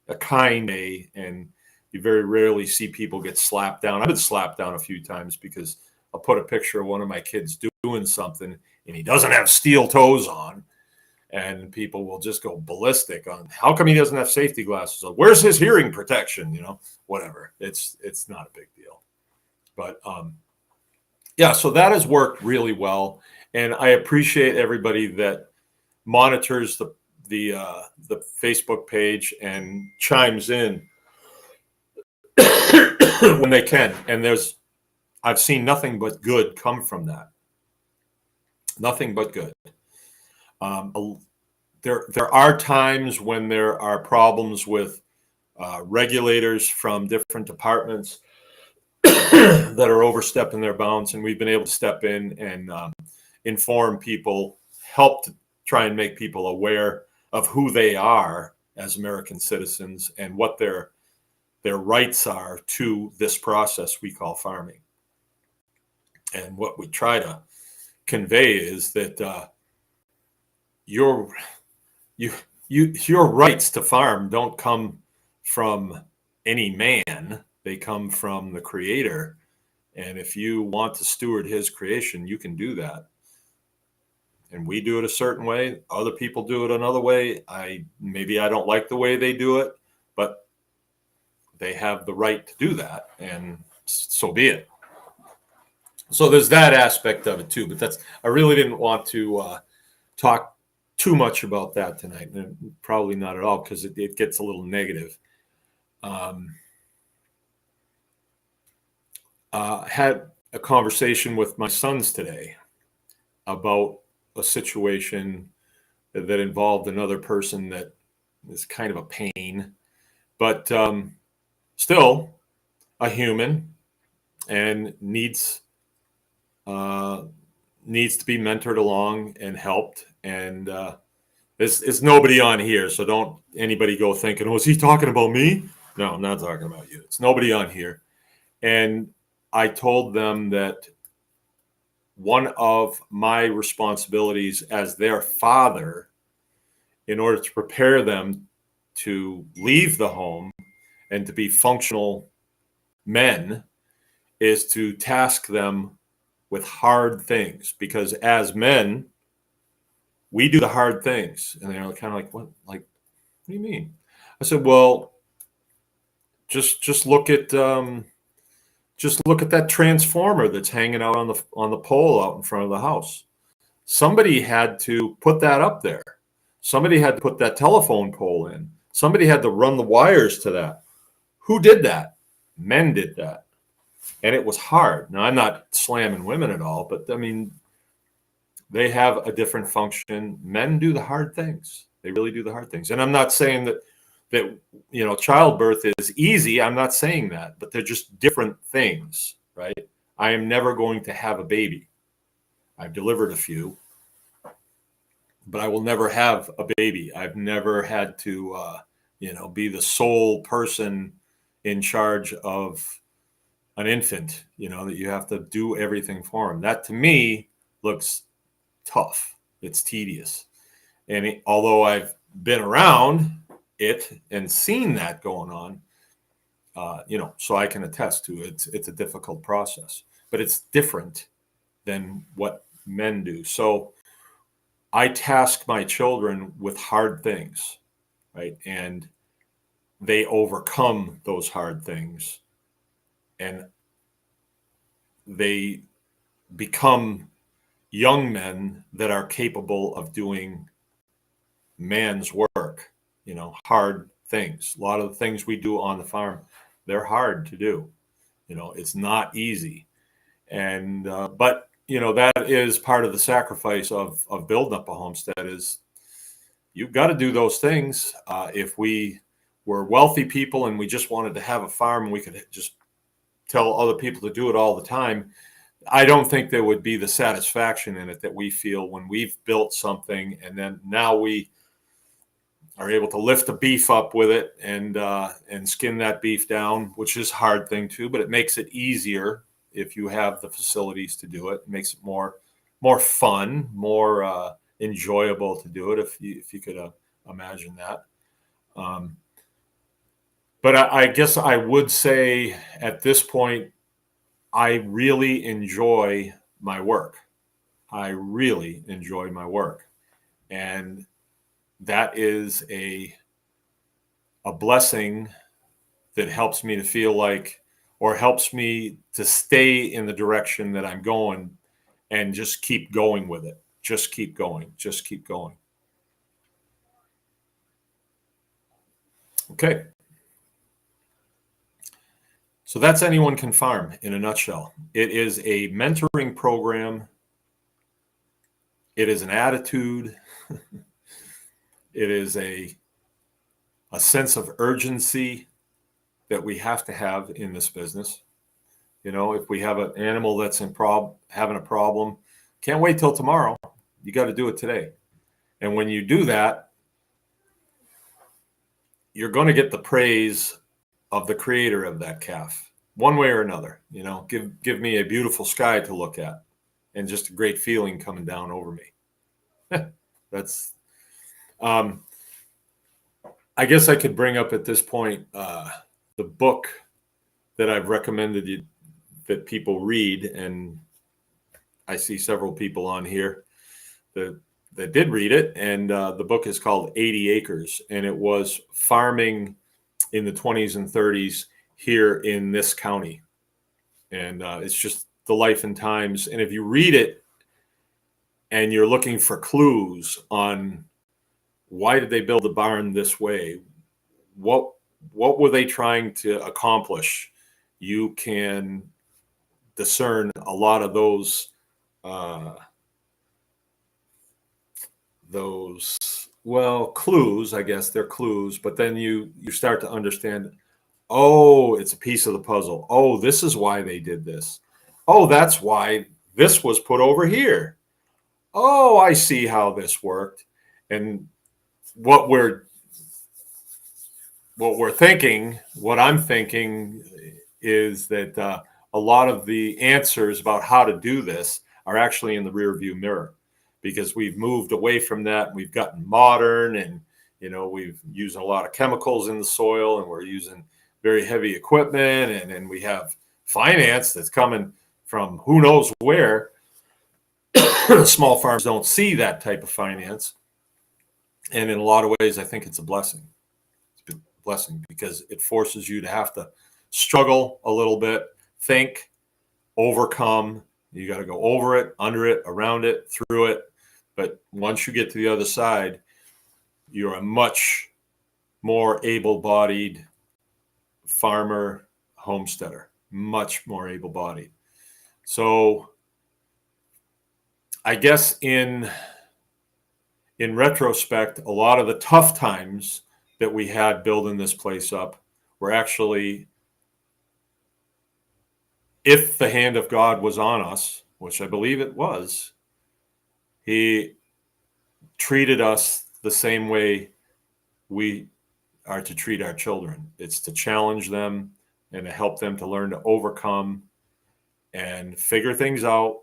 a kind way, and you very rarely see people get slapped down. I've been slapped down a few times because I'll put a picture of one of my kids doing something and he doesn't have steel toes on, and people will just go ballistic on how come he doesn't have safety glasses on? Where's his hearing protection? Whatever. It's not a big deal. But yeah, so that has worked really well, and I appreciate everybody that monitors the Facebook page and chimes in when they can. And I've seen nothing but good come from that. Nothing but good. There are times when there are problems with regulators from different departments that are overstepping their bounds, and we've been able to step in and inform people, help to try and make people aware of who they are as American citizens and what their rights are to this process we call farming. And what we try to convey is that your rights to farm don't come from any man. They come from the Creator. And if you want to steward his creation, you can do that. And we do it a certain way. Other people do it another way. Maybe I don't like the way they do it, but they have the right to do that, and so be it. So there's that aspect of it too. But I really didn't want to talk too much about that tonight. Probably not at all, because it gets a little negative. Had a conversation with my sons today about a situation that involved another person that is kind of a pain, but still a human and needs to be mentored along and helped. And there's nobody on here, so don't anybody go thinking, oh, is he talking about me? No, I'm not talking about you. It's nobody on here. And I told them that one of my responsibilities as their father, in order to prepare them to leave the home and to be functional men, is to task them with hard things. Because as men, we do the hard things. And they're kind of like, what do you mean? I said, well, just look at that transformer that's hanging out on the pole out in front of the house. Somebody had to put that up there. Somebody had to put that telephone pole in. Somebody had to run the wires to that. Who did that? Men did that. And it was hard. Now, I'm not slamming women at all, but I mean, they have a different function. Men do the hard things. They really do the hard things. And I'm not saying that childbirth is easy. I'm not saying that, but they're just different things, right? I am never going to have a baby. I've delivered a few, but I will never have a baby. I've never had to, be the sole person in charge of an infant, that you have to do everything for him. That to me looks tough. It's tedious. And although I've been around it and seen that going on, so I can attest to it. It's a difficult process, but it's different than what men do. So I task my children with hard things, right? And they overcome those hard things, and they become young men that are capable of doing man's work, hard things. A lot of the things we do on the farm, they're hard to do. It's not easy. And but that is part of the sacrifice of building up a homestead. Is you've got to do those things. If we were wealthy people and we just wanted to have a farm and we could just tell other people to do it all the time, I don't think there would be the satisfaction in it that we feel when we've built something and then now we are able to lift the beef up with it and skin that beef down, which is a hard thing too, but it makes it easier if you have the facilities to do it. It makes it more fun, more enjoyable to do it if you could imagine that. But I guess I would say at this point, I really enjoy my work. I really enjoy my work. And that is a blessing that helps me to feel like, or helps me to stay in the direction that I'm going and just keep going with it. Just keep going. Just keep going. Okay. So that's Anyone Can Farm in a nutshell. It is a mentoring program. It is an attitude. It is a sense of urgency that we have to have in this business. If we have an animal that's having a problem, can't wait till tomorrow. You got to do it today. And when you do that, you're going to get the praise of the creator of that calf, one way or another. Give me a beautiful sky to look at and just a great feeling coming down over me. That's I guess I could bring up at this point the book that I've recommended that people read, and I see several people on here that did read it, and the book is called 80 Acres, and it was farming in the 20s and 30s here in this county, and it's just the life and times. And if you read it and you're looking for clues on why did they build the barn this way, what were they trying to accomplish, you can discern a lot of those clues. I guess they're clues, but then you start to understand, oh, it's a piece of the puzzle. Oh, this is why they did this. Oh, that's why this was put over here. Oh, I see how this worked. And what I'm thinking is that a lot of the answers about how to do this are actually in the rear view mirror, because we've moved away from that. We've gotten modern, and we've used a lot of chemicals in the soil, and we're using very heavy equipment, and we have finance that's coming from who knows where. Small farms don't see that type of finance, and in a lot of ways I think it's a blessing. It's a blessing because it forces you to have to struggle a little bit, think, overcome. You got to go over it, under it, around it, through it. But once you get to the other side, you're a much more able-bodied farmer, homesteader, much more able-bodied. So I guess in retrospect, a lot of the tough times that we had building this place up were actually, if the hand of God was on us, which I believe it was, he treated us the same way we are to treat our children. It's to challenge them and to help them to learn to overcome and figure things out.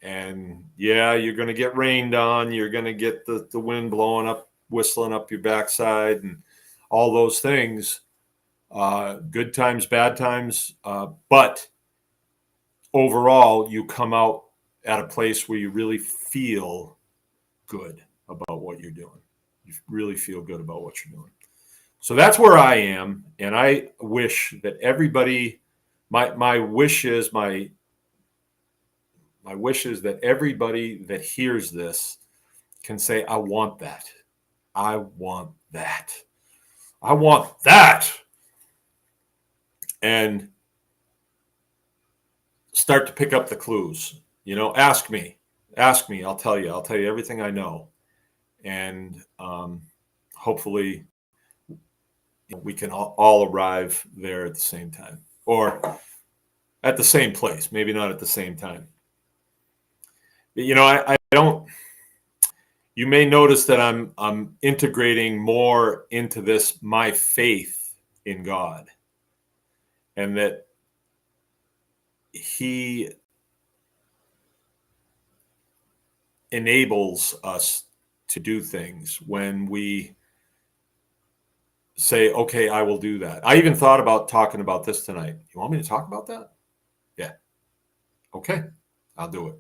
And yeah, you're going to get rained on. You're going to get the wind blowing up, whistling up your backside, and all those things. Good times, bad times. But overall, you come out at a place where you really feel good about what you're doing. You really feel good about what you're doing. So that's where I am. And I wish that everybody, my wish is that everybody that hears this can say, I want that. I want that. I want that. And start to pick up the clues. Ask me. Ask me. I'll tell you. I'll tell you everything I know. And hopefully we can all arrive there at the same time, or at the same place, maybe not at the same time. I don't. You may notice that I'm integrating more into this my faith in God, and that He enables us to do things when we say, okay, I will do that. I even thought about talking about this tonight. You want me to talk about that? Yeah. Okay. I'll do it.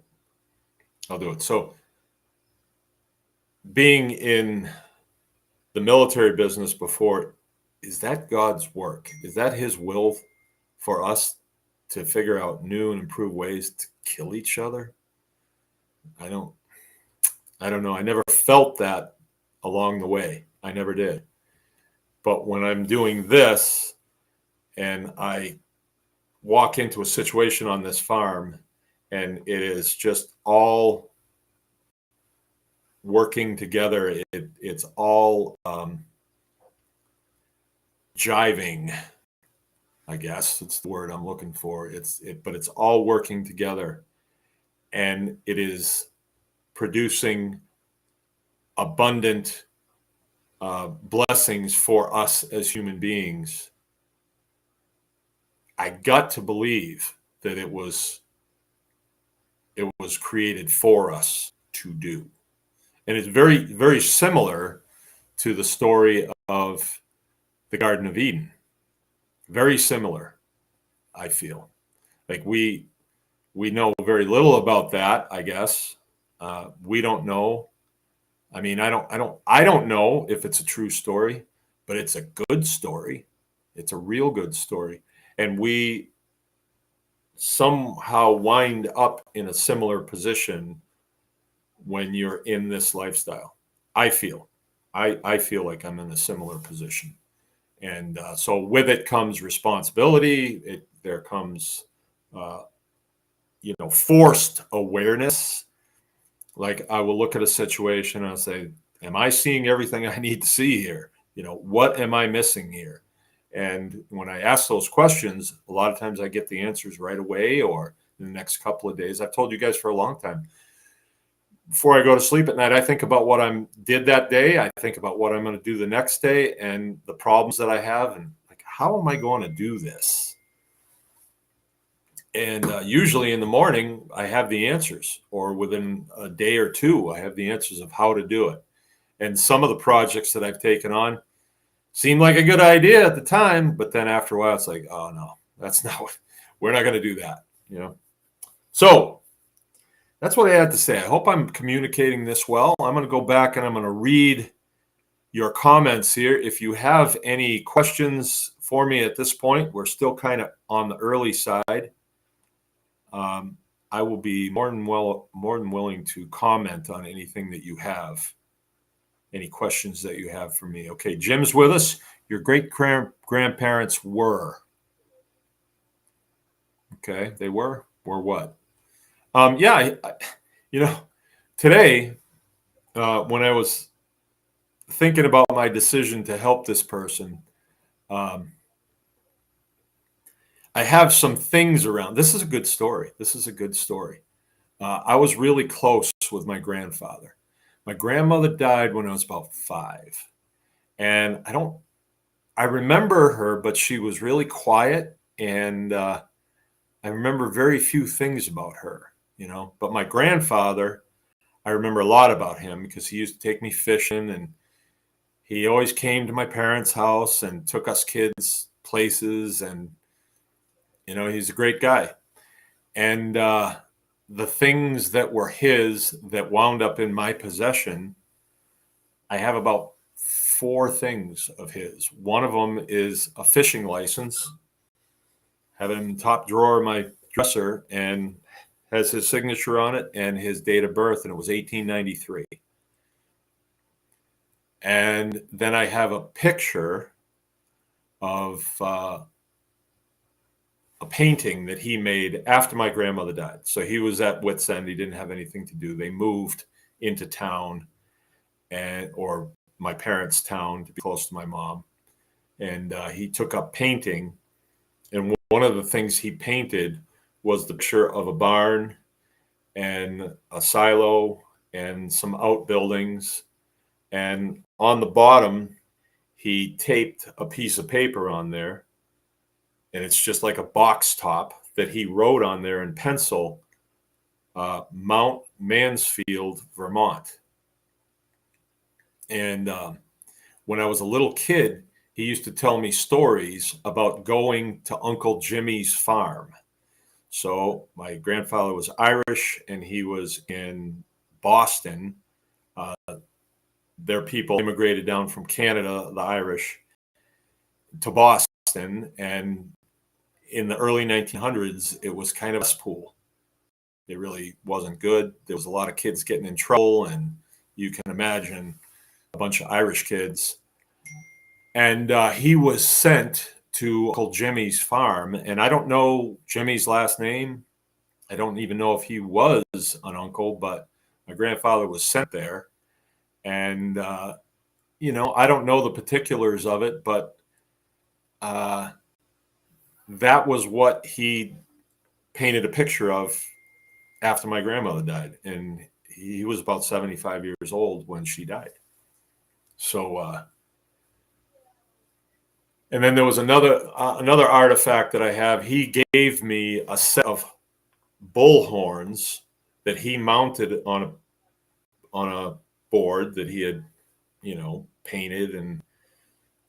I'll do it. So being in the military business before, is that God's work? Is that His will for us to figure out new and improved ways to kill each other? I don't know. I never felt that along the way. I never did. But when I'm doing this and I walk into a situation on this farm and it is just all working together, it's all jiving, I guess it's the word I'm looking for. But it's all working together, and it is producing abundant blessings for us as human beings. I got to believe that it was created for us to do. And it's very, very similar to the story of the Garden of Eden. Very similar, I feel. Like we know very little about that, I guess. We don't know. I mean, I don't know if it's a true story, but it's a good story. It's a real good story. And we somehow wind up in a similar position when you're in this lifestyle. I feel like I'm in a similar position. And so with it comes responsibility. There comes, forced awareness. Like I will look at a situation and I'll say, am I seeing everything I need to see here? What am I missing here? And when I ask those questions, a lot of times I get the answers right away or in the next couple of days. I've told you guys for a long time. Before I go to sleep at night, I think about what I did that day. I think about what I'm going to do the next day and the problems that I have and like, how am I going to do this? And usually in the morning, I have the answers, or within a day or two, I have the answers of how to do it. And some of the projects that I've taken on seemed like a good idea at the time, but then after a while, it's like, oh no, that's not what, we're not going to do that, So that's what I had to say. I hope I'm communicating this well. I'm going to go back and I'm going to read your comments here. If you have any questions for me at this point, we're still kind of on the early side. I will be more than willing to comment on anything that you have, any questions that you have for me. Okay, Jim's with us. Your great grandparents were. Okay, they were what? Yeah, today when I was thinking about my decision to help this person, I have some things around. This is a good story. I was really close with my grandfather. My grandmother died when I was about 5. And I remember her, but she was really quiet. And I remember very few things about her, But my grandfather, I remember a lot about him because he used to take me fishing and he always came to my parents' house and took us kids places. And he's a great guy. And the things that were his that wound up in my possession, I have about 4 things of his. One of them is a fishing license. Have it in the top drawer of my dresser and has his signature on it and his date of birth, and it was 1893. And then I have a picture of a painting that he made after my grandmother died. So he was at wit's end. He didn't have anything to do. They moved into town, or my parents' town, to be close to my mom. And he took up painting. And one of the things he painted was the picture of a barn and a silo and some outbuildings. And on the bottom, he taped a piece of paper on there. And it's just like a box top that he wrote on there in pencil, Mount Mansfield, Vermont. And when I was a little kid, he used to tell me stories about going to Uncle Jimmy's farm. So my grandfather was Irish, and he was in Boston. Their people immigrated down from Canada, the Irish, to Boston. And in the early 1900s, it was kind of a cesspool. It really wasn't good. There was a lot of kids getting in trouble, and you can imagine a bunch of Irish kids. And he was sent to Uncle Jimmy's farm. And I don't know Jimmy's last name. I don't even know if he was an uncle, but my grandfather was sent there. And, I don't know the particulars of it, but that was what he painted a picture of after my grandmother died. And he was about 75 years old when she died. So, and then there was another artifact that I have. He gave me a set of bull horns that he mounted on a board that he had, painted and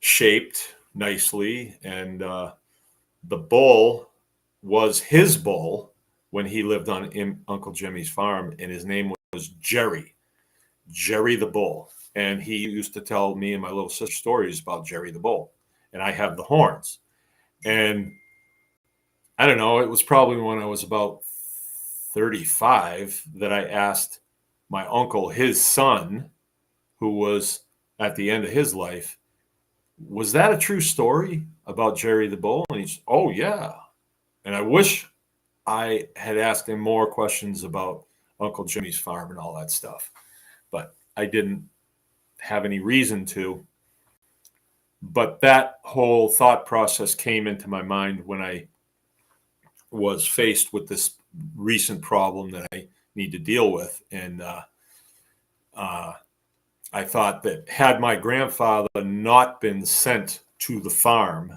shaped nicely. And the bull was his bull when he lived on Uncle Jimmy's farm, and his name was Jerry the Bull. And he used to tell me and my little sister stories about Jerry the Bull. And I have the horns. And I don't know, it was probably when I was about 35 that I asked my uncle, his son, who was at the end of his life, was that a true story about Jerry the Bull? And he's, oh, yeah. And I wish I had asked him more questions about Uncle Jimmy's farm and all that stuff. But I didn't have any reason to. But that whole thought process came into my mind when I was faced with this recent problem that I need to deal with. And I thought that had my grandfather not been sent to the farm,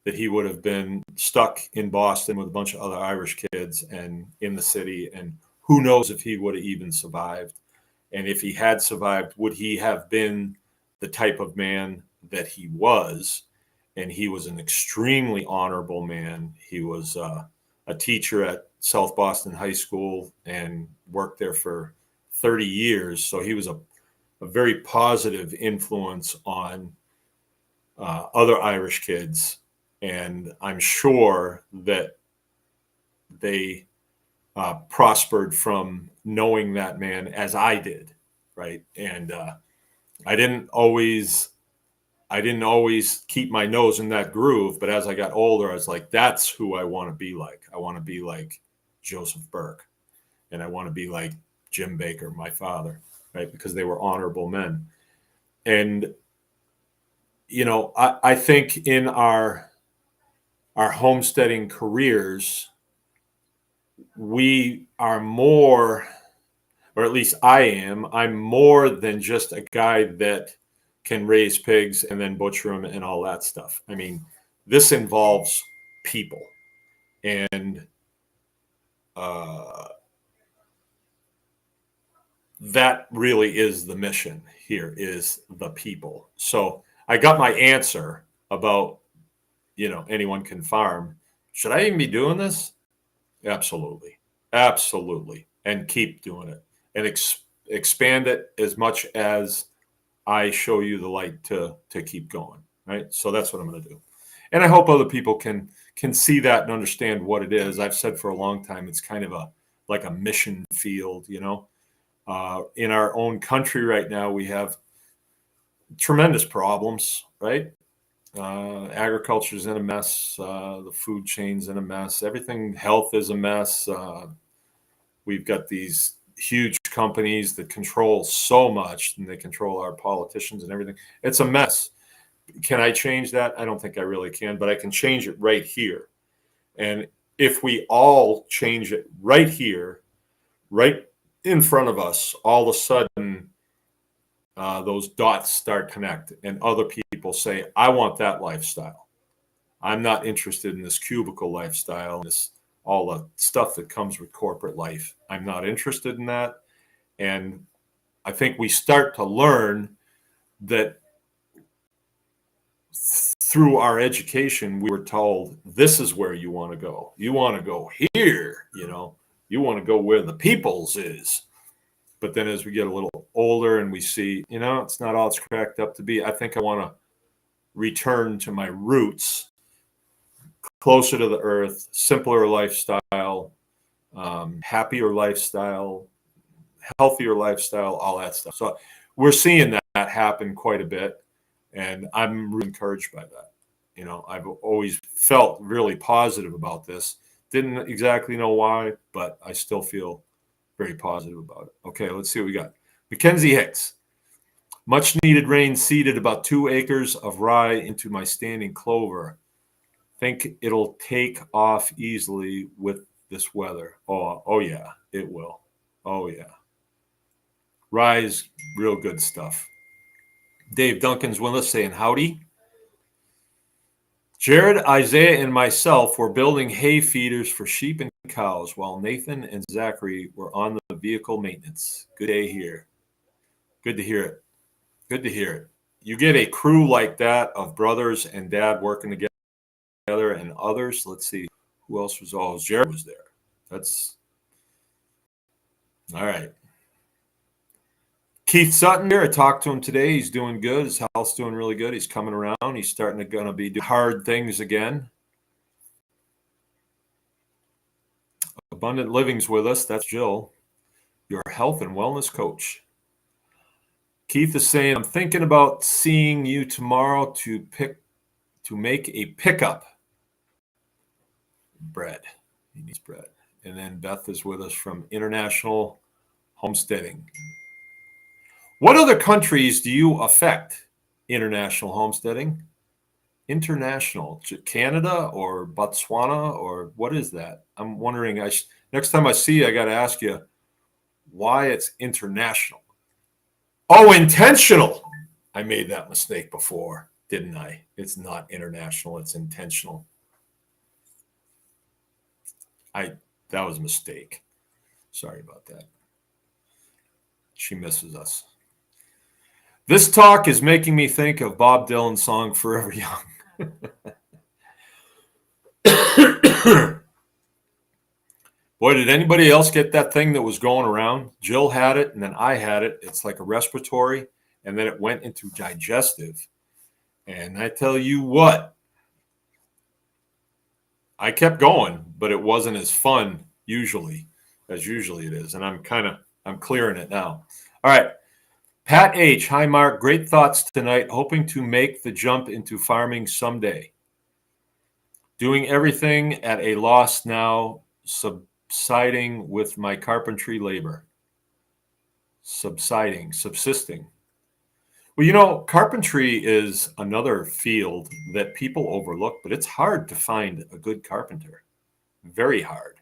that he would have been stuck in Boston with a bunch of other Irish kids and in the city. And who knows if he would have even survived. And if he had survived, would he have been the type of man that he was? And he was an extremely honorable man. He was a teacher at South Boston High School and worked there for 30 years. So he was a very positive influence on other Irish kids. And I'm sure that they prospered from knowing that man as I did, right? And I didn't always keep my nose in that groove, but as I got older, I was like, that's who I want to be like. I want to be like Joseph Burke, and I want to be like Jim Baker, my father, right? Because they were honorable men. And, I think in our homesteading careers, we are more, or at least I'm more than just a guy that can raise pigs and then butcher them and all that stuff. I mean, this involves people. And that really is the mission here, is the people. So I got my answer about, anyone can farm. Should I even be doing this? Absolutely. Absolutely. And keep doing it and expand it as much as I show you the light to keep going. Right. So that's what I'm going to do. And I hope other people can see that and understand what it is. I've said for a long time, it's kind of like a mission field, in our own country right now, we have tremendous problems, right? Agriculture's in a mess. The food chain's in a mess. Everything, health is a mess. We've got these huge companies that control so much, and they control our politicians and everything. It's a mess. Can I change that? I don't think I really can, but I can change it right here. And if we all change it right here, right in front of us, all of a sudden, those dots start connect, and other people say, "I want that lifestyle. I'm not interested in this cubicle lifestyle, this all the stuff that comes with corporate life. I'm not interested in that." And I think we start to learn that through our education, we were told, this is where you want to go. You want to go here, you want to go where the people's is. But then as we get a little older and we see, it's not all it's cracked up to be, I think I want to return to my roots, closer to the earth, simpler lifestyle, happier lifestyle, healthier lifestyle, all that stuff. So we're seeing that happen quite a bit, and I'm really encouraged by that. I've always felt really positive about this. Didn't exactly know why, but I still feel very positive about it. Okay, let's see what we got. Mackenzie Hicks. Much needed rain seeded about 2 acres of rye into my standing clover. Think it'll take off easily with this weather. Oh yeah, it will. Oh yeah. Rye is real good stuff. Dave Duncan's with us saying howdy. Jared, Isaiah, and myself were building hay feeders for sheep and cows while Nathan and Zachary were on the vehicle maintenance. Good day here. Good to hear it. Good to hear it. You get a crew like that of brothers and dad working together and others. Let's see. Who else was all? Jared was there. That's all right. Keith Sutton here. I talked to him today. He's doing good. His health's doing really good. He's coming around. He's starting to gonna be doing hard things again. Abundant Living's with us. That's Jill, your health and wellness coach. Keith is saying, I'm thinking about seeing you tomorrow to make a pickup. Bread. He needs bread. And then Beth is with us from International Homesteading. What other countries do you affect international homesteading? International, Canada or Botswana, or what is that? I'm wondering, next time I see you, I got to ask you why it's international. Oh, intentional. I made that mistake before, didn't I? It's not international, it's intentional. That was a mistake. Sorry about that. She misses us. This talk is making me think of Bob Dylan's song Forever Young. Boy, did anybody else get that thing that was going around? Jill had it, and then I had it. It's like a respiratory, and then it went into digestive. And I tell you what, I kept going, but it wasn't as fun as usually it is. And I'm clearing it now. All right. Pat H. Hi, Mark. Great thoughts tonight. Hoping to make the jump into farming someday. Doing everything at a loss now, subsisting with my carpentry labor. Subsisting. Well, carpentry is another field that people overlook, but it's hard to find a good carpenter. Very hard.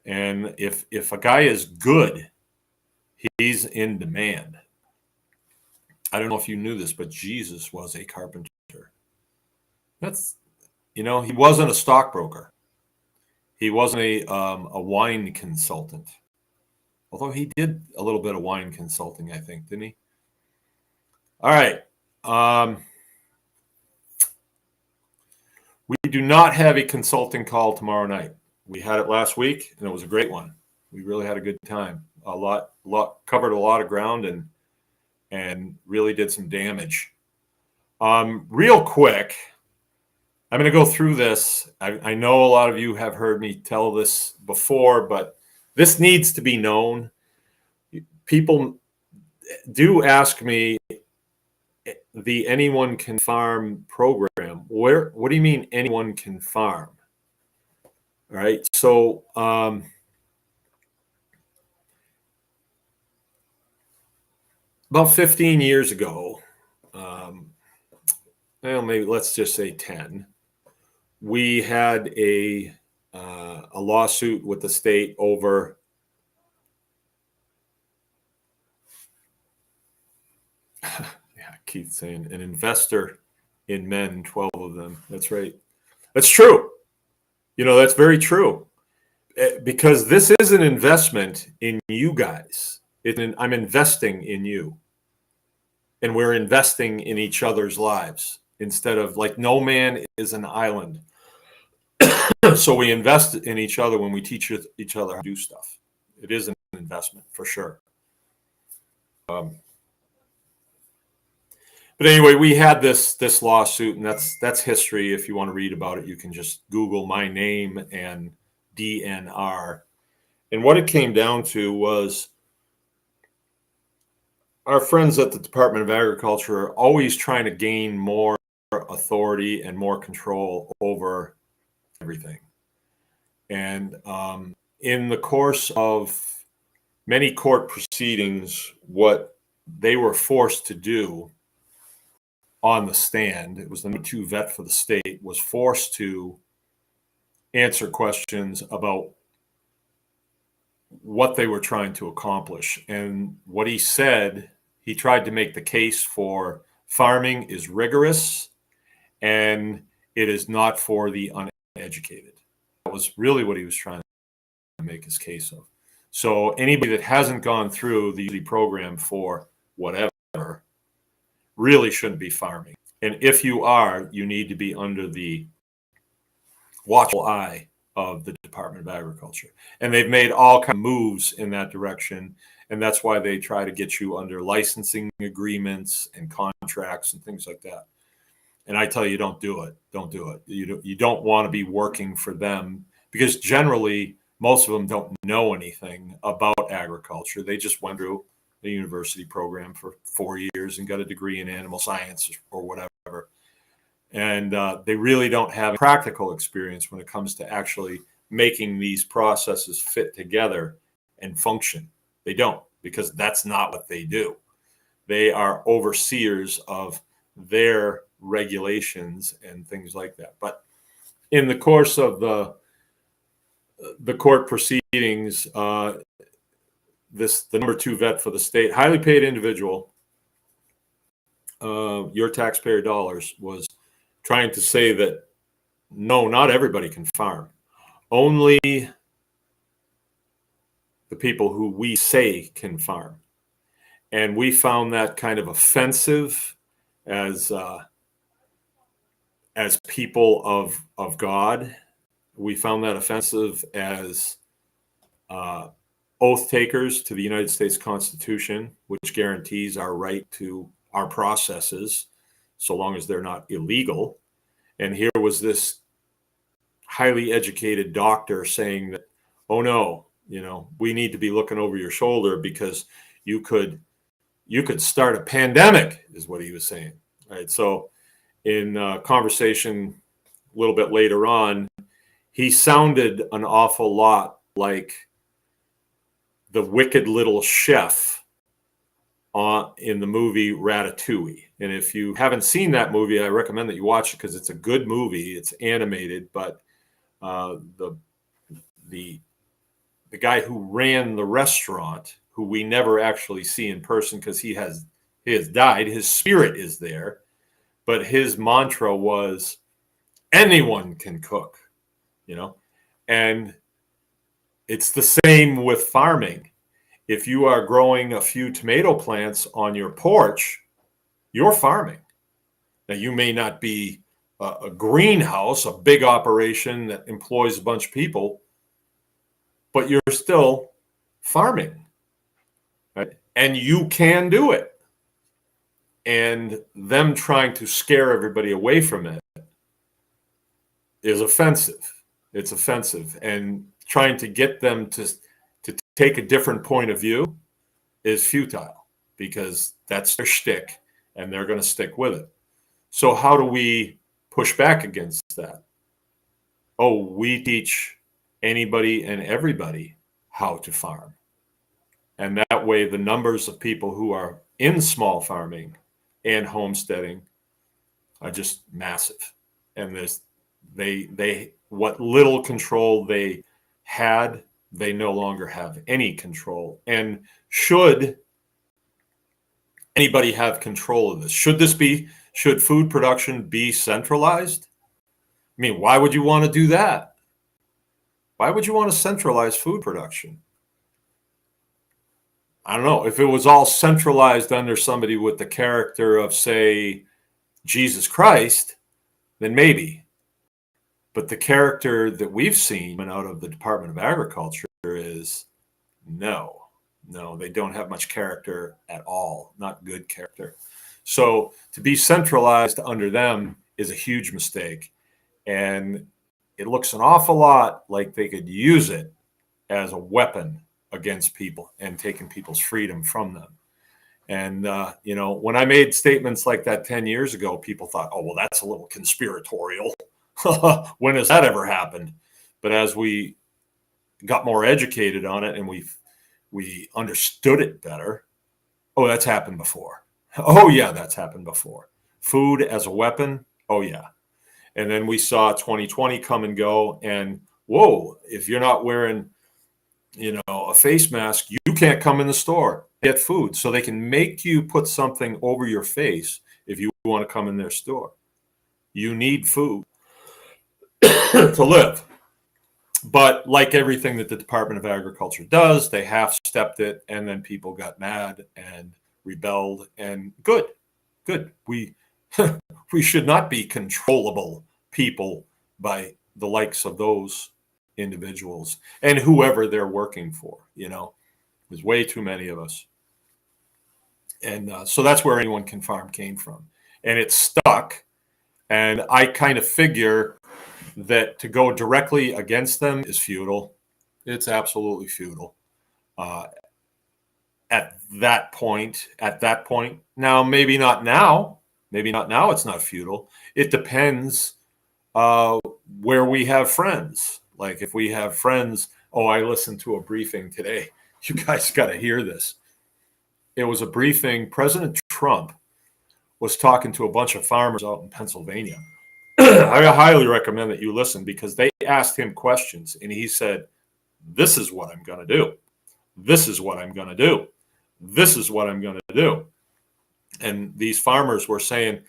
And if a guy is good, he's in demand. I don't know if you knew this, but Jesus was a carpenter. He wasn't a stockbroker. He wasn't a wine consultant. Although he did a little bit of wine consulting, I think, didn't he? All right. We do not have a consulting call tomorrow night. We had it last week, and it was a great one. We really had a good time. Covered a lot of ground and really did some damage. Real quick, I'm going to go through this. I know a lot of you have heard me tell this before, but this needs to be known. People do ask me, the anyone can farm program. What do you mean anyone can farm? All right. So about 15 years ago, well, maybe let's just say 10, we had a lawsuit with the state over yeah, Keith saying an investor in men, 12 of them. That's right. That's true. That's very true. Because this is an investment in you guys. I'm investing in you. And we're investing in each other's lives instead of like no man is an island. So we invest in each other when we teach each other how to do stuff. It is an investment for sure. But anyway, we had this lawsuit, and that's history. If you want to read about it, you can just Google my name and DNR. And what it came down to was our friends at the Department of Agriculture are always trying to gain more authority and more control over everything. And in the course of many court proceedings, what they were forced to do on the stand, it was the number 2 vet for the state, was forced to answer questions about what they were trying to accomplish. And what he said, he tried to make the case for farming is rigorous and it is not for the uneducated. That was really what he was trying to make his case of. So anybody that hasn't gone through the program for whatever really shouldn't be farming. And if you are, you need to be under the watchful eye of the Department of Agriculture. And they've made all kinds of moves in that direction. And that's why they try to get you under licensing agreements and contracts and things like that. And I tell you, don't do it. Don't do it. You don't want to be working for them because generally most of them don't know anything about agriculture. They just went through the university program for 4 years and got a degree in animal science or whatever. And they really don't have practical experience when it comes to actually making these processes fit together and function. They don't, because that's not what they do. They are overseers of their regulations and things like that. But in the course of the court proceedings, the number 2 vet for the state, highly paid individual, your taxpayer dollars, was trying to say that no, not everybody can farm. Only the people who we say can farm. And we found that kind of offensive as people of God. We found that offensive as oath takers to the United States Constitution, which guarantees our right to our processes, so long as they're not illegal. And here was this highly educated doctor saying that, oh no, we need to be looking over your shoulder because you could start a pandemic, is what he was saying. Right. So in a conversation a little bit later on, he sounded an awful lot like the wicked little chef in the movie Ratatouille. And if you haven't seen that movie, I recommend that you watch it because it's a good movie. It's animated, but the guy who ran the restaurant, who we never actually see in person because he has died, his spirit is there, but his mantra was anyone can cook, and it's the same with farming. If you are growing a few tomato plants on your porch, you're farming. Now, you may not be a greenhouse, a big operation that employs a bunch of people, but you're still farming, right? And you can do it. And them trying to scare everybody away from it is offensive. It's offensive. And trying to get them to take a different point of view is futile because that's their shtick and they're going to stick with it. So how do we push back against that? Oh, we teach anybody and everybody how to farm. And that way, the numbers of people who are in small farming and homesteading are just massive. And they what little control they had, they no longer have any control. And should anybody have control of this? Should food production be centralized? I mean, why would you want to do that? Why would you want to centralize food production? I don't know. If it was all centralized under somebody with the character of, say, Jesus Christ, then maybe. But the character that we've seen out of the Department of Agriculture is no, they don't have much character at all, not good character. So to be centralized under them is a huge mistake. And it looks an awful lot like they could use it as a weapon against people and taking people's freedom from them. And, when I made statements like that 10 years ago, people thought, oh, well, that's a little conspiratorial. When has that ever happened? But as we got more educated on it and we understood it better, oh, that's happened before. Oh, yeah, that's happened before. Food as a weapon, oh, yeah. And then we saw 2020 come and go, and whoa, if you're not wearing a face mask, you can't come in the store, get food. So they can make you put something over your face if you want to come in their store. You need food to live. But like everything that the Department of Agriculture does, they half-stepped it, and then people got mad and rebelled. And good. We we should not be controllable people by the likes of those individuals and whoever they're working for. There's way too many of us. And so that's where anyone can farm came from. And it stuck. And I kind of figure that to go directly against them is futile. It's absolutely futile. At that point, now, maybe not now. It's not futile. It depends where we have friends. Like if we have friends, I listened to a briefing today. You guys got to hear this. It was a briefing. President Trump was talking to a bunch of farmers out in Pennsylvania. I highly recommend that you listen because they asked him questions and he said, this is what I'm going to do. This is what I'm going to do. This is what I'm going to do. And these farmers were saying,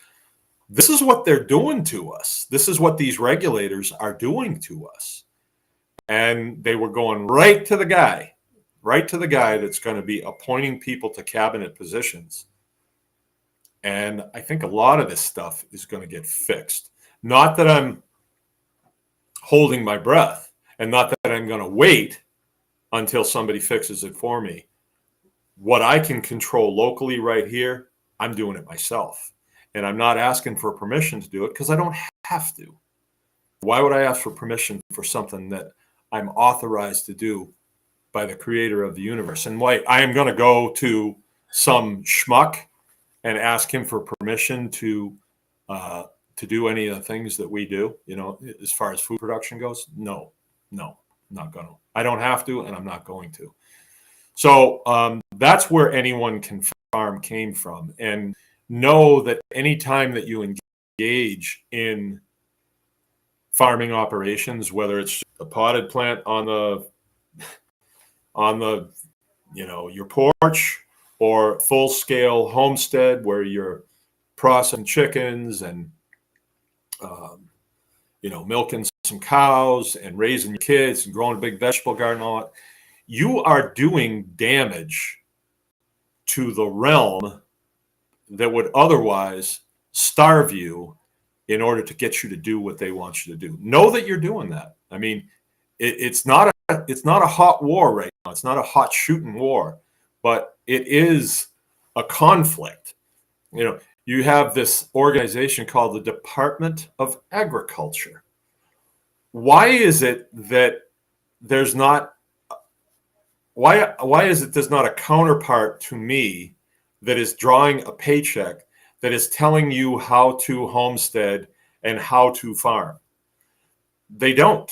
this is what they're doing to us. This is what these regulators are doing to us. And they were going right to the guy that's going to be appointing people to cabinet positions. And I think a lot of this stuff is going to get fixed. Not that I'm holding my breath and not that I'm going to wait until somebody fixes it for me. What I can control locally right here, I'm doing it myself. And I'm not asking for permission to do it because I don't have to. Why would I ask for permission for something that I'm authorized to do by the creator of the universe? And why I am going to go to some schmuck and ask him for permission to do any of the things that we do, as far as food production goes? No, not going to. I don't have to, and I'm not going to. So that's where anyone can farm came from. And know that anytime that you engage in farming operations, whether it's a potted plant on the your porch or full scale homestead where you're processing chickens and milking some cows and raising your kids and growing a big vegetable garden, all that, you are doing damage to the realm that would otherwise starve you in order to get you to do what they want you to do. Know that you're doing that. I mean, it's not a hot war right now. It's not a hot shooting war, but it is a conflict. You have this organization called the Department of Agriculture. Why is it that there's not a counterpart to me that is drawing a paycheck that is telling you how to homestead and how to farm. They don't.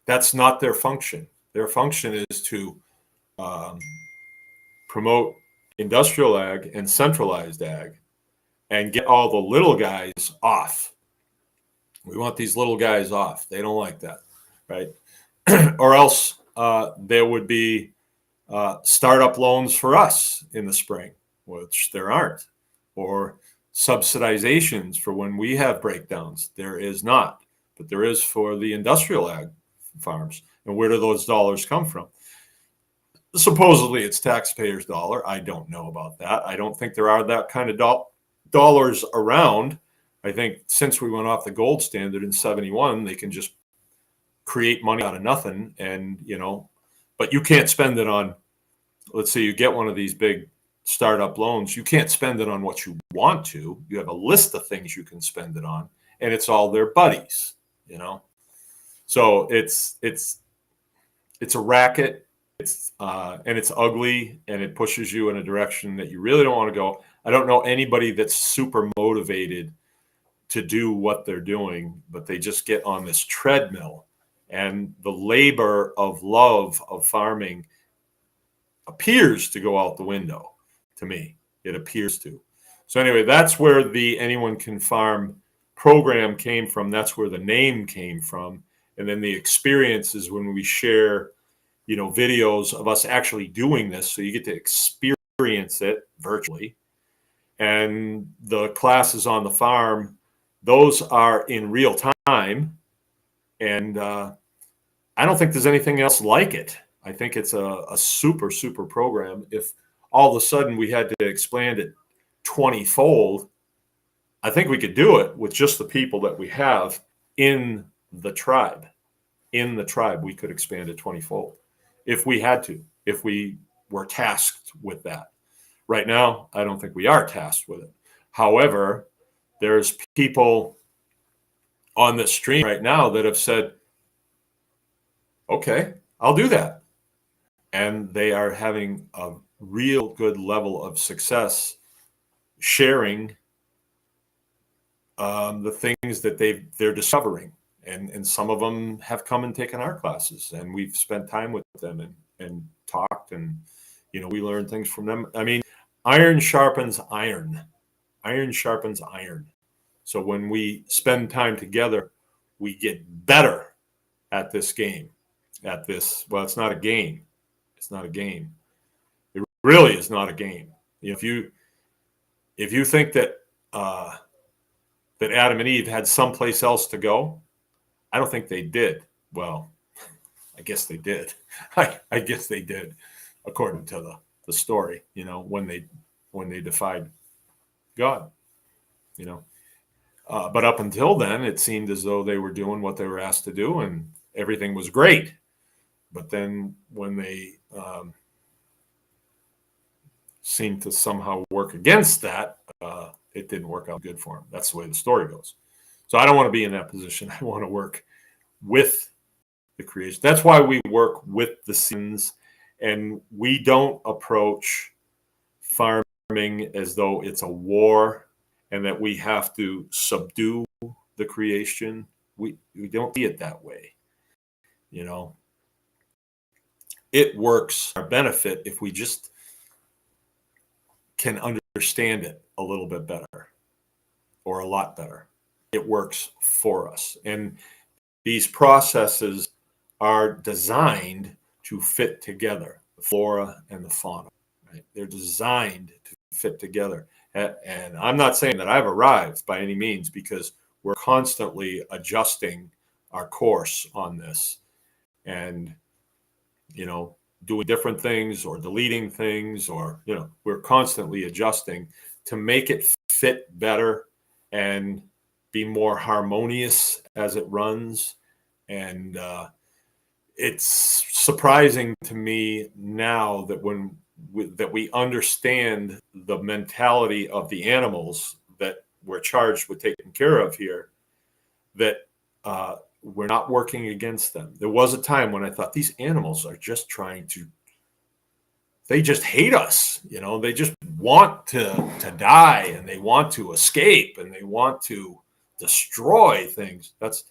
That's not their function. Their function is to um, promote industrial ag and centralized ag and get all the little guys off. We want these little guys off. They don't like that, right? Or else there would be startup loans for us in the spring, which there aren't, or subsidizations for when we have breakdowns. There is not, but there is for the industrial ag farms. And where do those dollars come from? Supposedly it's taxpayers' dollar. I don't know about that. I don't think there are that kind of dollars around. I think since we went off the gold standard in 71, they can just create money out of nothing. And, but you can't spend it on, let's say you get one of these big startup loans. You can't spend it on what you want to. You have a list of things you can spend it on, and it's all their buddies, So it's a racket. And it's ugly, and it pushes you in a direction that you really don't want to go. I don't know anybody that's super motivated to do what they're doing, but they just get on this treadmill, and the labor of love of farming appears to go out the window. To me, it appears to. So anyway, that's where the Anyone Can Farm program came from. That's where the name came from. And then the experiences when we share videos of us actually doing this. So you get to experience it virtually. And the classes on the farm, those are in real time. And I don't think there's anything else like it. I think it's a super, super program. If all of a sudden we had to expand it 20-fold, I think we could do it with just the people that we have in the tribe. In the tribe, we could expand it 20-fold. If we had to, if we were tasked with that. Right now, I don't think we are tasked with it. However, there's people on the stream right now that have said, okay, I'll do that. And they are having a real good level of success sharing the things that they're discovering. And some of them have come and taken our classes, and we've spent time with them and talked, and we learn things from them. I mean, iron sharpens iron. Iron sharpens iron. So when we spend time together, we get better at this game. Well, it's not a game. It's not a game. It really is not a game. If you think that that Adam and Eve had someplace else to go, I don't think they did. Well, I guess they did. I guess they did, according to the story. When they defied God. But up until then, it seemed as though they were doing what they were asked to do, and everything was great. But then when they seemed to somehow work against that, it didn't work out good for them. That's the way the story goes. So I don't want to be in that position. I want to work with the creation. That's why we work with the seasons, and we don't approach farming as though it's a war and that we have to subdue the creation. We don't see it that way. It works our benefit if we just can understand it a little bit better, or a lot better. It works for us. And these processes are designed to fit together, the flora and the fauna. Right? They're designed to fit together. And I'm not saying that I've arrived by any means, because we're constantly adjusting our course on this, and doing different things or deleting things, or we're constantly adjusting to make it fit better and be more harmonious as it runs. And it's surprising to me now that that we understand the mentality of the animals that we're charged with taking care of here, that we're not working against them. There was a time when I thought these animals are just trying to they just hate us. They just want to die, and they want to escape, and they want to destroy things. But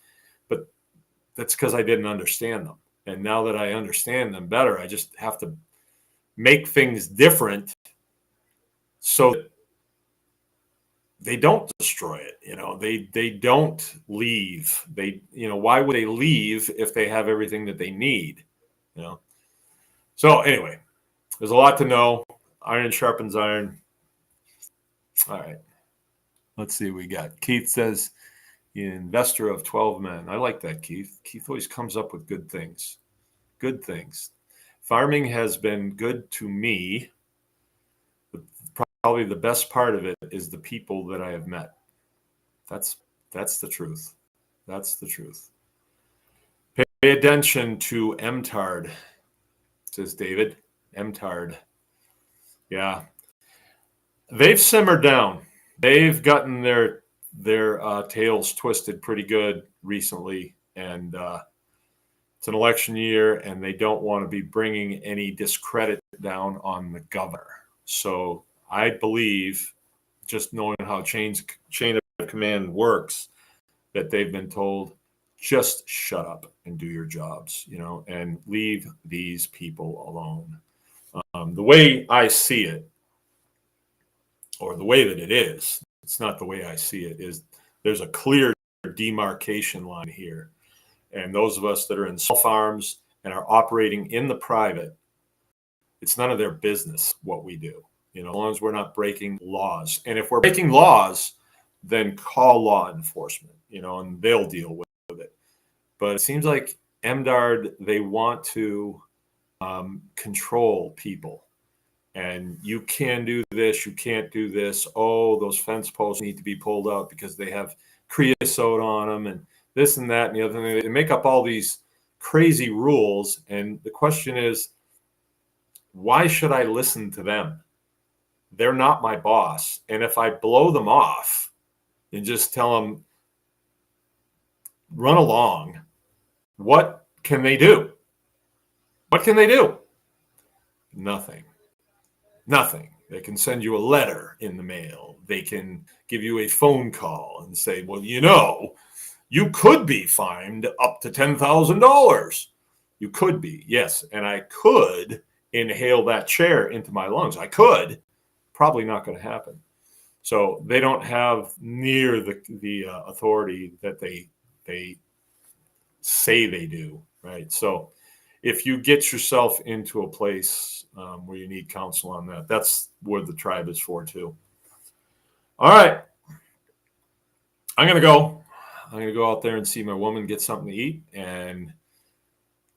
that's because I didn't understand them. And now that I understand them better, I just have to make things different so that they don't destroy it. They don't leave. Why would they leave if they have everything that they need? So anyway, there's a lot to know. Iron sharpens iron. All right. Let's see what we got. Keith says, investor of 12 men. I like that, Keith. Keith always comes up with good things. Good things. Farming has been good to me. Probably the best part of it is the people that I have met. That's the truth. That's the truth. Pay attention to MTARD, says David. MTARD. Yeah. They've simmered down. They've gotten their tails twisted pretty good recently, and it's an election year, and they don't want to be bringing any discredit down on the governor. So I believe, just knowing how chain of command works, that they've been told, just shut up and do your jobs, and leave these people alone. The way I see it, or the way that it is, it's not the way I see it, is there's a clear demarcation line here. And those of us that are in small farms and are operating in the private, it's none of their business what we do, as long as we're not breaking laws. And if we're breaking laws, then call law enforcement, and they'll deal with it. But it seems like MDARD, they want to control people. And you can do this, you can't do this. Oh, those fence posts need to be pulled out because they have creosote on them, and this and that and the other thing. They make up all these crazy rules. And the question is, why should I listen to them? They're not my boss. And if I blow them off and just tell them, run along, what can they do? What can they do? Nothing. Nothing. They can send you a letter in the mail. They can give you a phone call and say, well, you could be fined up to $10,000. You could be, yes. And I could inhale that chair into my lungs. I could. Probably not going to happen. So they don't have near the authority that they say they do, right? So if you get yourself into a place where you need counsel on that, that's where the tribe is for too. All right. I'm going to go. I'm going to go out there and see my woman get something to eat and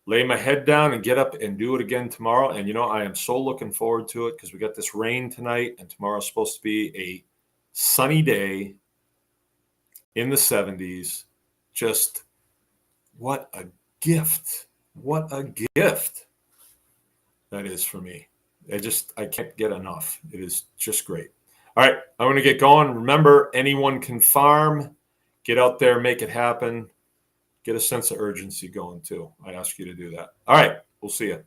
lay my head down and get up and do it again tomorrow. And, I am so looking forward to it because we got this rain tonight, and tomorrow's supposed to be a sunny day in the 70s. Just what a gift. What a gift that is for me. I can't get enough. It is just great. All right, I'm going to get going. Remember, anyone can farm. Get out there, make it happen. Get a sense of urgency going too. I ask you to do that. All right, we'll see you.